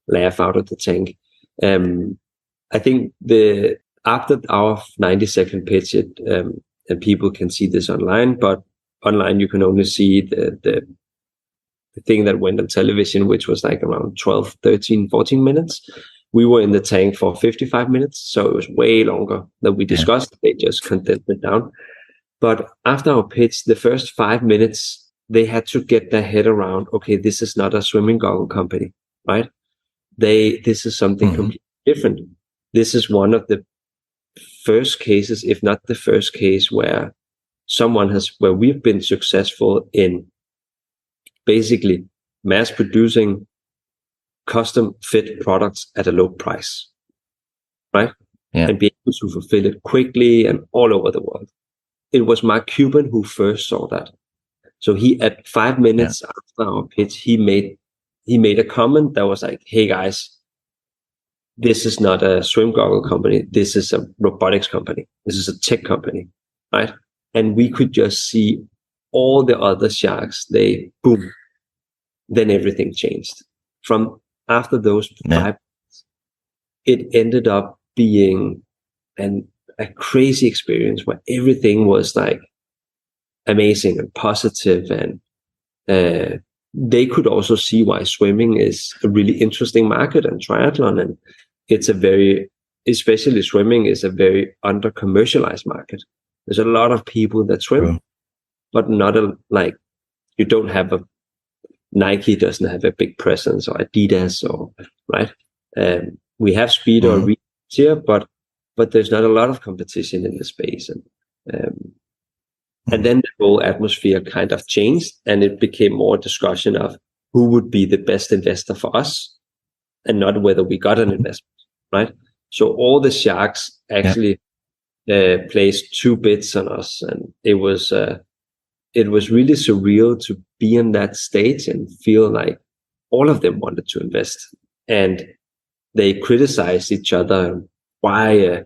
laugh out of the tank. I think after our 90-second pitch, and people can see this online, but online you can only see the thing that went on television, which was like around 12, 13, 14 minutes. We were in the tank for 55 minutes, so it was way longer than we discussed. They just condensed it down. But after our pitch, the first 5 minutes, they had to get their head around, okay, this is not a swimming goggle company, right? This is something completely different. This is one of the first cases, if not the first case, where we've been successful in basically mass producing custom fit products at a low price, right? And be able to fulfill it quickly and all over the world. It was Mark Cuban who first saw that. So he, at 5 minutes after our pitch, he made a comment that was like, hey guys, this is not a swim goggle company. This is a robotics company. This is a tech company, right? And we could just see all the other sharks, boom, then everything changed. From after those 5 minutes, it ended up being a crazy experience where everything was like amazing and positive, and they could also see why swimming is a really interesting market, and triathlon, and especially swimming is a very under commercialized market. There's a lot of people that swim, but not you don't have Nike doesn't have a big presence, or Adidas, or right. We have speed or reach here, but there's not a lot of competition in the space, and then the whole atmosphere kind of changed, and it became more discussion of who would be the best investor for us, and not whether we got an investment, right? So all the sharks actually placed 2 bids on us, and it was really surreal to be in that stage and feel like all of them wanted to invest, and they criticized each other. Why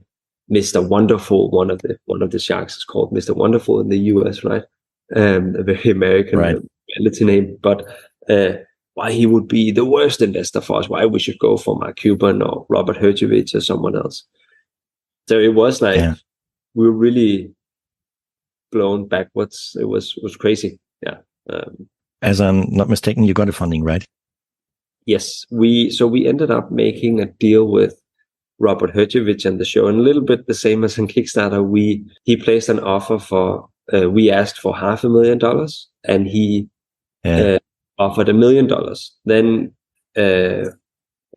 Mr. Wonderful, one of the sharks is called Mr. Wonderful in the US, right? A very American reality name, but why he would be the worst investor for us, why we should go for Mark Cuban or Robert Herjavec or someone else. So it was like we were really blown backwards. It was crazy. Yeah. As I'm not mistaken, you got a funding, right? Yes, we ended up making a deal with Robert Herjavec and the show, and a little bit the same as in Kickstarter. He placed an offer for we asked for $500,000, and he offered $1 million. Then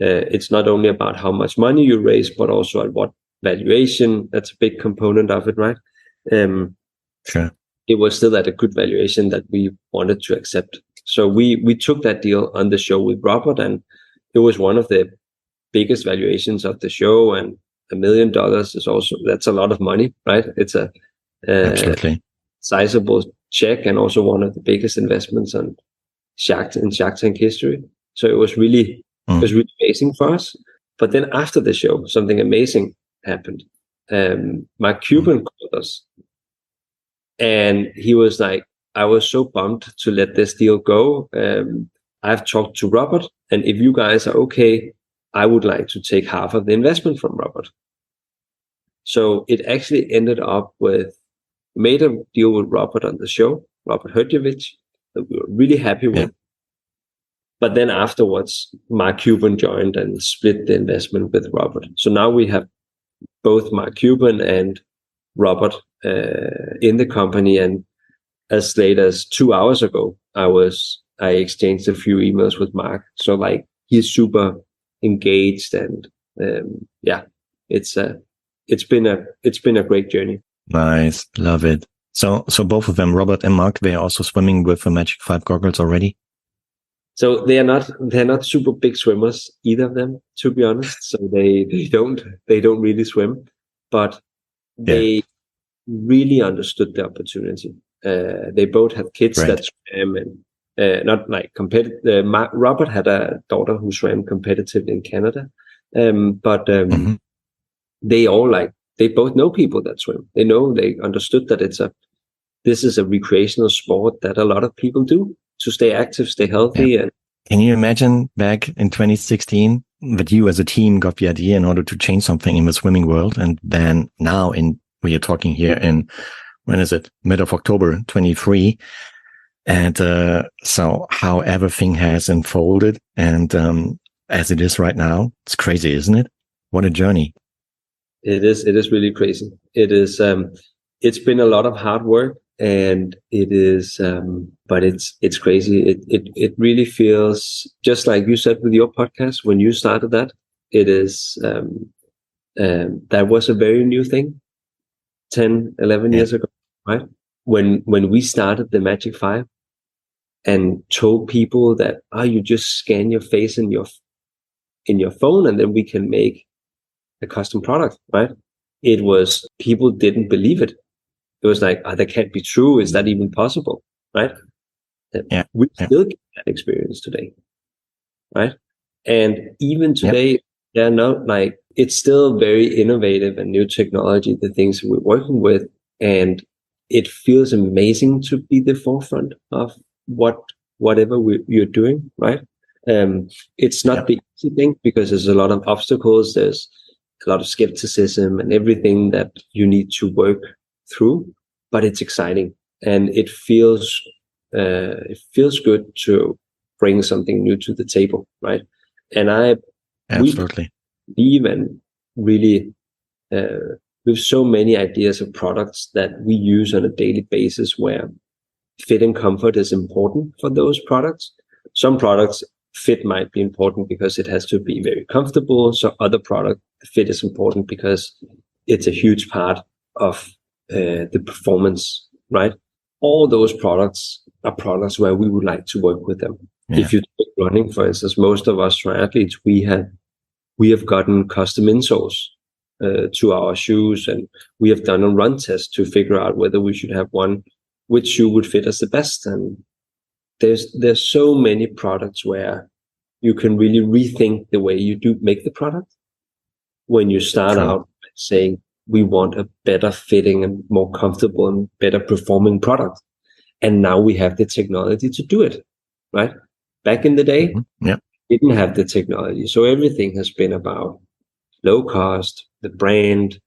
it's not only about how much money you raise, but also at what valuation. That's a big component of it, right? Sure. It was still at a good valuation that we wanted to accept. So we took that deal on the show with Robert, and it was one of the biggest valuations of the show. And $1 million is also, that's a lot of money, right? It's a absolutely sizable check, and also one of the biggest investments in Shark Tank history. So it was really amazing for us. But then after the show, something amazing happened. Mark Cuban called us, and he was like, I was so bummed to let this deal go. I've talked to Robert, and if you guys are okay, I would like to take half of the investment from Robert. So it actually ended up with, made a deal with Robert on the show, Robert Herjavec, that we were really happy with. But then afterwards, Mark Cuban joined and split the investment with Robert. So now we have both Mark Cuban and Robert in the company. And as late as 2 hours ago, I exchanged a few emails with Mark. So like, he's super engaged, and it's been a great journey. Nice, love it. So both of them, Robert and Mark, they are also swimming with the THEMAGIC5 goggles already. So they're not super big swimmers, either of them, to be honest. So they don't really swim, but they really understood the opportunity. They both had kids that swam, and not like competitive. Robert had a daughter who swam competitively in Canada, but they both know people that swim. They understood that this is a recreational sport that a lot of people do to stay active, stay healthy. And can you imagine back in 2016 that you as a team got the idea in order to change something in the swimming world, and then now we are talking here in, when is it? Mid of October 23. And so how everything has unfolded, and as it is right now, it's crazy, isn't it? What a journey. It is really crazy. It is, it's been a lot of hard work, and it is, but it's crazy. It really feels just like you said with your podcast, when you started that, it is, that was a very new thing 10, 11 years ago, right? When we started the THEMAGIC5 and told people that, you just scan your face in your phone, and then we can make a custom product, right? It was, people didn't believe it. It was like, that can't be true. Is that even possible, right? We still get that experience today, right? And even today, they're not like, it's still very innovative and new technology, the things we're working with, and it feels amazing to be the forefront of whatever you're doing, right? It's not the easy thing, because there's a lot of obstacles, there's a lot of skepticism and everything that you need to work through, but it's exciting, and it feels good to bring something new to the table, right? And absolutely believe, and really we have so many ideas of products that we use on a daily basis where fit and comfort is important for those products. Some products, fit might be important because it has to be very comfortable. So other product, fit is important because it's a huge part of the performance, right? All those products are products where we would like to work with them. If you take running, for instance, most of us triathletes, we have gotten custom insoles to our shoes, and we have done a run test to figure out whether we should have which shoe would fit us the best. And there's so many products where you can really rethink the way you do make the product when you start out saying, we want a better fitting and more comfortable and better performing product. And now we have the technology to do it, right? Back in the day, we didn't have the technology. So everything has been about low cost, the brand,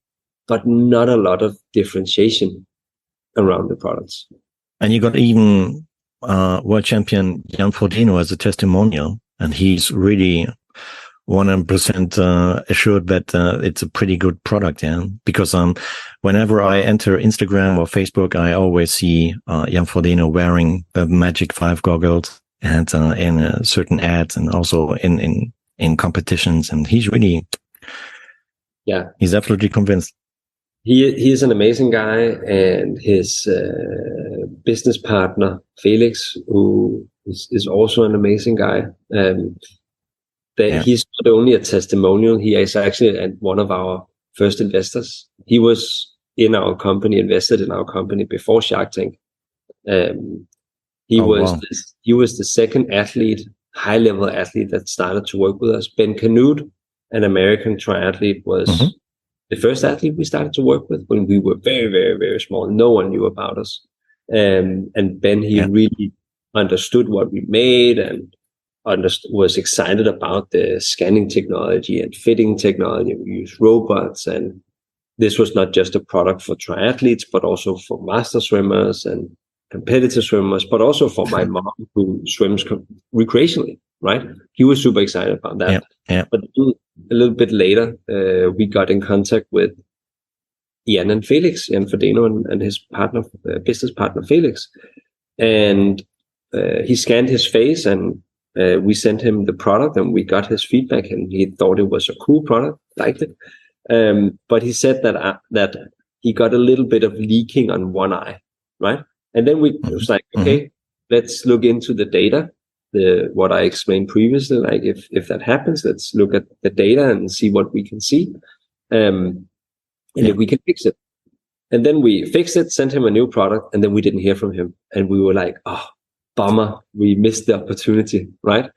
but not a lot of differentiation around the products. And you got even world champion Jan Frodeno as a testimonial, and he's really 100% assured that it's a pretty good product. Yeah, because whenever I enter Instagram or Facebook, I always see Jan Frodeno wearing the Magic 5 goggles, and in certain ads, and also in competitions, and he's really, he's absolutely convinced. He is an amazing guy, and his business partner Felix, who is also an amazing guy. He's not only a testimonial; he is actually one of our first investors. He was in our company, invested in our company before Shark Tank. He was the second athlete, high-level athlete that started to work with us. Ben Canute, an American triathlete, was the first athlete we started to work with when we were very, very, very small. No one knew about us. And Ben, he really understood what we made and was excited about the scanning technology and fitting technology. We use robots, and this was not just a product for triathletes, but also for master swimmers and competitive swimmers, but also for my mom who swims recreationally, right? He was super excited about that. But a little bit later, we got in contact with Jan and Felix, Jan Frodeno and his partner, business partner Felix. And he scanned his face, and we sent him the product, and we got his feedback, and he thought it was a cool product, liked it. But he said that he got a little bit of leaking on one eye, right? And then we was like, okay, let's look into the data, what I explained previously. Like if that happens, let's look at the data and see what we can see, and if we can fix it. And then we fixed it, sent him a new product, and then we didn't hear from him, and we were like, oh, bummer, we missed the opportunity, right?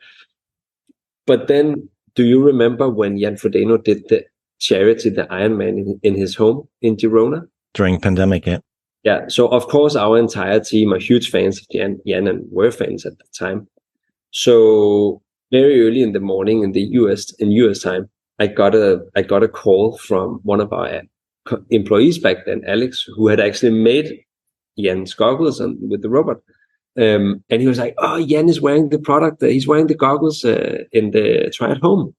But then, do you remember when Jan Frodeno did the charity, the Ironman in his home in Girona? During pandemic, Yeah, so of course our entire team are huge fans of Jan and were fans at the time. So very early in the morning in US time, I got a call from one of our employees back then, Alex, who had actually made Jan's goggles with the robot. And he was like, oh, Jan is wearing the product. He's wearing the goggles in the Try at Home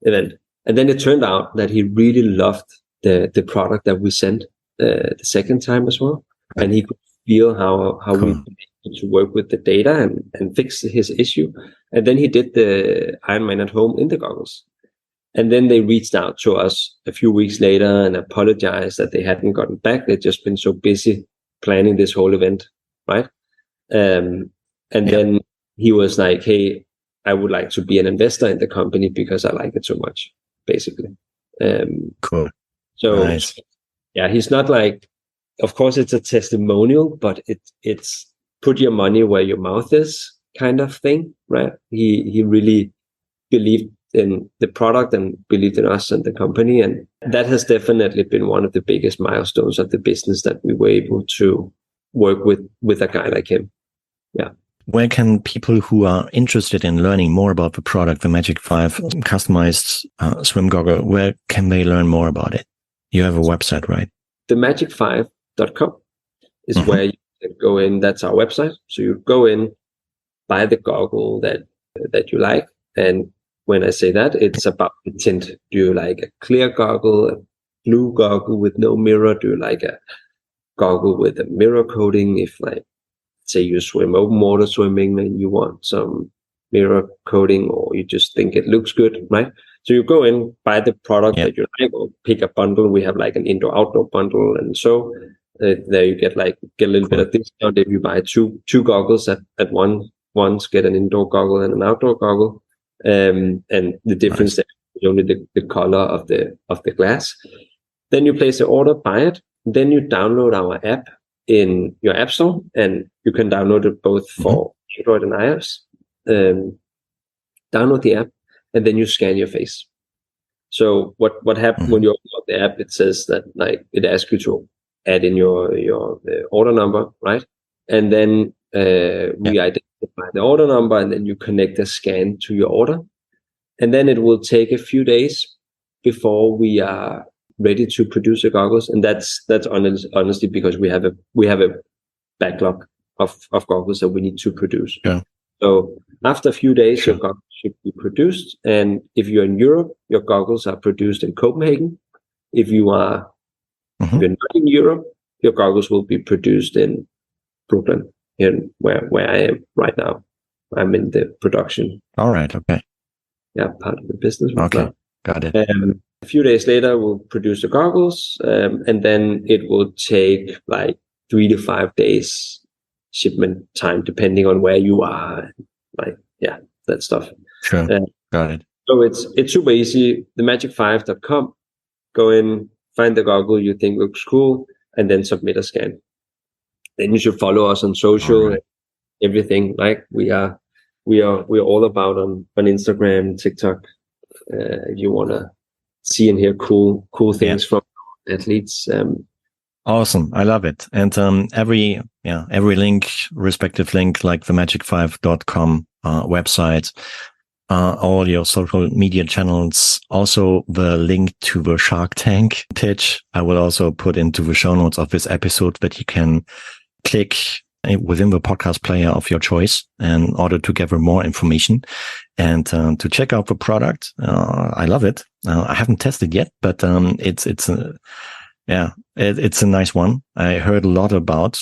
event. And then it turned out that he really loved the product that we sent the second time as well. And he could feel how we were able to work with the data and fix his issue. And then he did the Ironman at Home in the goggles. And then they reached out to us a few weeks later and apologized that they hadn't gotten back. They'd just been so busy planning this whole event, right? And then he was like, hey, I would like to be an investor in the company because I like it so much, basically. Cool. So, nice. He's not like, of course it's a testimonial, but it's put your money where your mouth is kind of thing, right? He really believed in the product and believed in us and the company. And that has definitely been one of the biggest milestones of the business, that we were able to work with a guy like him. Yeah. Where can people who are interested in learning more about the product, the Magic 5 customized swim goggle, where can they learn more about it? You have a website, right? TheMagic5.com is where you can go in. That's our website. So you go in, buy the goggle that you like. And when I say that, it's about the tint. Do you like a clear goggle, a blue goggle with no mirror? Do you like a goggle with a mirror coating? If, like, say you swim open water swimming and you want some mirror coating, or you just think it looks good, right? So you go in, buy the product that you like, or pick a bundle. We have like an indoor-outdoor bundle, and so there you get a little bit of discount if you buy two goggles at once. Get an indoor goggle and an outdoor goggle, and the difference there is only the color of the glass. Then you place the order, buy it. Then you download our app in your app store, and you can download it both for Android and iOS. Download the app, and then you scan your face. So what happens when you open up the app? It says that, like, it asks you to add in your order number, right? And then we identify the order number, and then you connect the scan to your order, and then it will take a few days before we are ready to produce the goggles, and that's honestly because we have a backlog of goggles that we need to produce. Yeah. So after a few days, Sure. your goggles should be produced, and if you're in Europe, your goggles are produced in Copenhagen. If you're not in Europe, your goggles will be produced in Brooklyn, in where I am right now. I'm in the production. All right. Okay. Yeah, part of the business. Okay. Got it. A few days later, we'll produce the goggles, and then it will take like 3 to 5 days shipment time, depending on where you are. Like, yeah, that stuff. Sure. Got it. So it's super easy. TheMagic5.com. Go in, find the goggle you think looks cool, and then submit a scan. Then you should follow us on social, everything. Like we are all about on Instagram, TikTok. If you want to see and hear cool things from athletes. Awesome. I love it. And every link, respective link, like the magic5.com website, all your social media channels, also the link to the Shark Tank pitch, I will also put into the show notes of this episode that you can click within the podcast player of your choice in order to gather more information and to check out the product. I love it. I haven't tested yet, but it's a nice one. I heard a lot about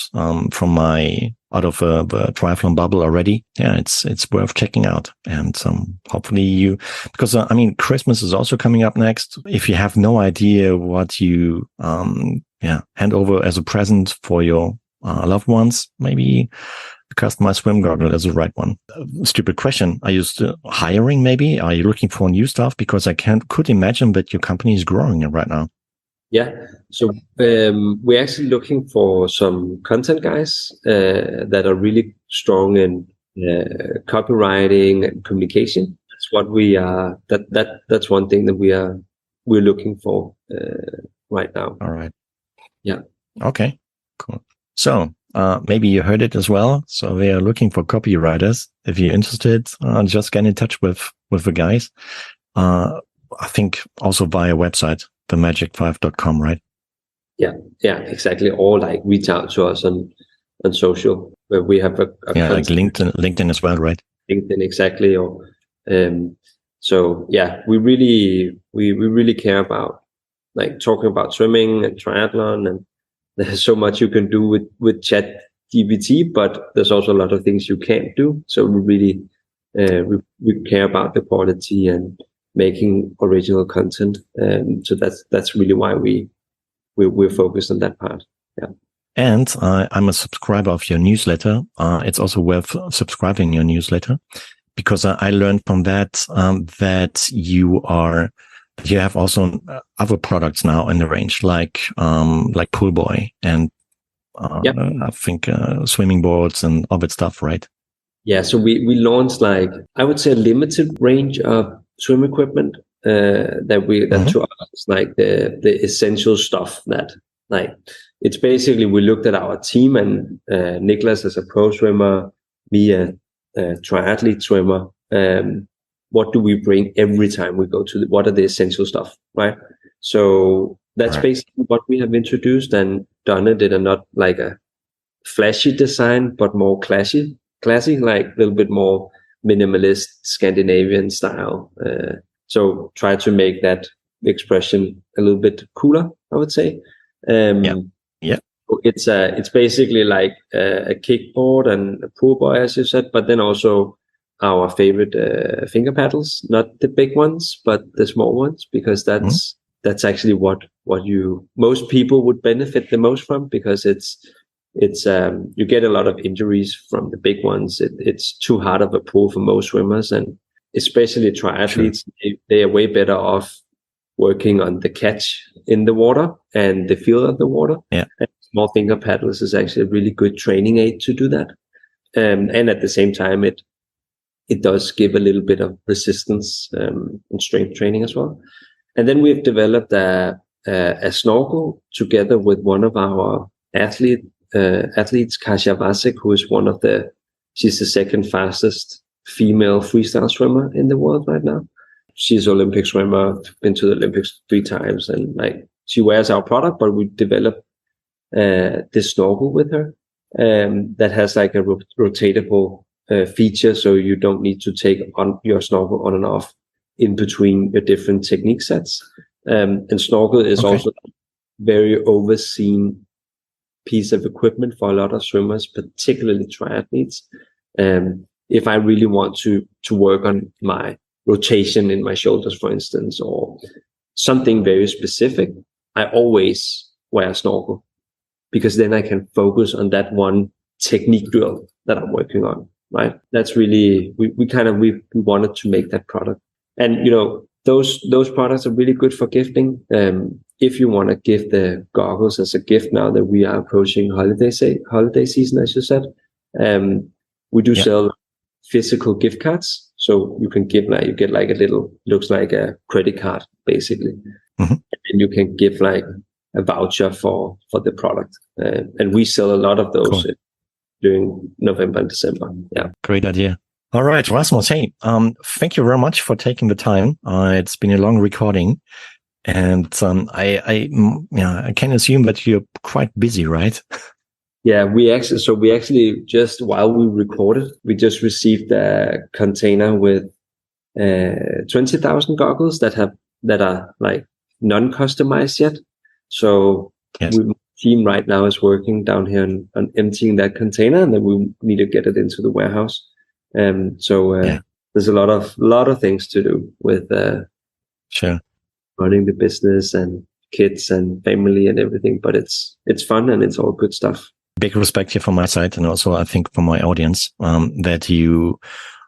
from my out of the triathlon bubble already. Yeah, it's worth checking out. And hopefully because I mean, Christmas is also coming up next. If you have no idea what you hand over as a present for your loved ones, maybe a customized swim goggle is the right one. Stupid question. Are you still hiring maybe? Are you looking for new staff? Because I could imagine that your company is growing right now. Yeah. So we're actually looking for some content guys that are really strong in copywriting and communication. That's what we are. That's one thing that we're looking for right now. All right. Yeah. Okay. Cool. So maybe you heard it as well. So they are looking for copywriters. If you're interested, just get in touch with the guys. I think also via website, TheMagic5.com, right? Yeah, exactly. Or like reach out to us on social where we have a like LinkedIn as well, right? LinkedIn, exactly. Or so yeah, we really care about like talking about swimming and triathlon, and there's so much you can do with ChatGPT, but there's also a lot of things you can't do. So we really we care about the quality and making original content. So that's really why we're focused on that part. Yeah. And I'm a subscriber of your newsletter. It's also worth subscribing your newsletter because I learned from that that you have also other products now in the range, like Pool Boy and I think swimming boards and all that stuff, right? Yeah. So we launched like I would say a limited range of swim equipment that to us is like the essential stuff that like it's basically we looked at our team and Niklas as a pro swimmer, me a triathlete swimmer. What do we bring every time we go to what are the essential stuff, right? So that's basically what we have introduced and done it in a not like a flashy design, but more classy, like a little bit more minimalist Scandinavian style. So try to make that expression a little bit cooler, I would say. It's basically like a kickboard and a pool boy, as you said, but then also our favorite finger paddles, not the big ones, but the small ones, because that's actually what most people would benefit the most from, because it's you get a lot of injuries from the big ones. It's too hard of a pool for most swimmers, and especially triathletes. Sure. They are way better off working on the catch in the water and the feel of the water. Yeah. And small finger paddles is actually a really good training aid to do that. And at the same time, it does give a little bit of resistance and strength training as well. And then we've developed a snorkel together with one of our athletes, Kasia Vasek, who is she's the second fastest female freestyle swimmer in the world right now. She's an Olympic swimmer, been to the Olympics 3 times, and like she wears our product, but we developed this snorkel with her that has like a rotatable feature, so you don't need to take on your snorkel on and off in between your different technique sets. And snorkel is also a very overseen piece of equipment for a lot of swimmers, particularly triathletes. If I really want to work on my rotation in my shoulders, for instance, or something very specific, I always wear a snorkel, because then I can focus on that one technique drill that I'm working on, right? That's really, we wanted to make that product. And, you know, those products are really good for gifting. If you want to give the goggles as a gift now that we are approaching holiday season, as you said, we do sell physical gift cards. So you can give you get like a little, looks like a credit card, basically. Mm-hmm. And you can give like a voucher for the product. And we sell a lot of those during November and December. Yeah. Great idea. All right, Rasmus, hey, thank you very much for taking the time. It's been a long recording, and I can assume that you're quite busy, right? Yeah, we actually just while we recorded, we just received a container with 20,000 goggles that are like non-customized yet. So my team right now is working down here on emptying that container, and then we need to get it into the warehouse. There's a lot of things to do with running the business and kids and family and everything, but it's fun and it's all good stuff. Big respect here from my side, and also I think from my audience, that you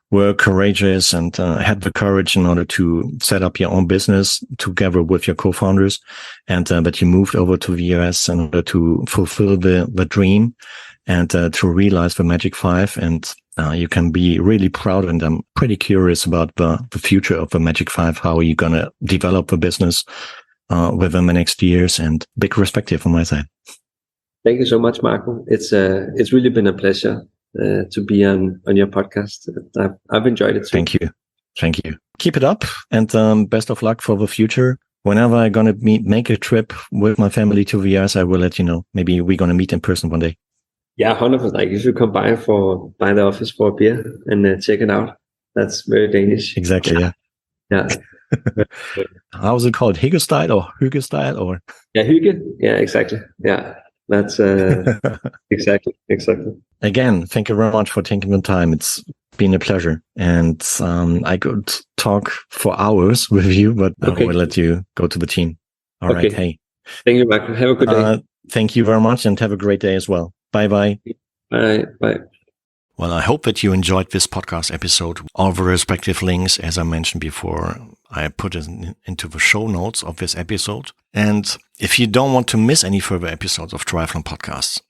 were courageous and had the courage in order to set up your own business together with your co-founders, and that you moved over to the US in order to fulfill the dream and to realize the Magic5. And you can be really proud, and I'm pretty curious about the future of the Magic5, how you're going to develop the business within the next years, and big respect here from my side. Thank you so much, Marco. It's really been a pleasure to be on your podcast. I've enjoyed it too. Thank you. Keep it up, and best of luck for the future. Whenever I'm going to make a trip with my family to the US, I will let you know. Maybe we're going to meet in person one day. Yeah, 100%. Like, you should come by the office for a beer and check it out. That's very Danish. Exactly. Yeah. Yeah. How's it called? Hygge style or Hygge style or? Yeah, Hygge. Yeah, exactly. Yeah, that's exactly. Again, thank you very much for taking the time. It's been a pleasure, and I could talk for hours with you, but I will let you go to the team. All right. Hey. Thank you, Michael. Have a good day. Thank you very much, and have a great day as well. Bye-bye. Bye. Well, I hope that you enjoyed this podcast episode. All the respective links, as I mentioned before, I put it into the show notes of this episode. And if you don't want to miss any further episodes of Triathlon Podcasts,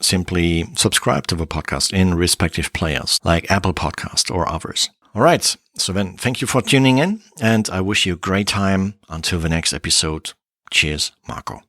simply subscribe to the podcast in respective players like Apple Podcast or others. All right. So then, thank you for tuning in, and I wish you a great time until the next episode. Cheers, Marco.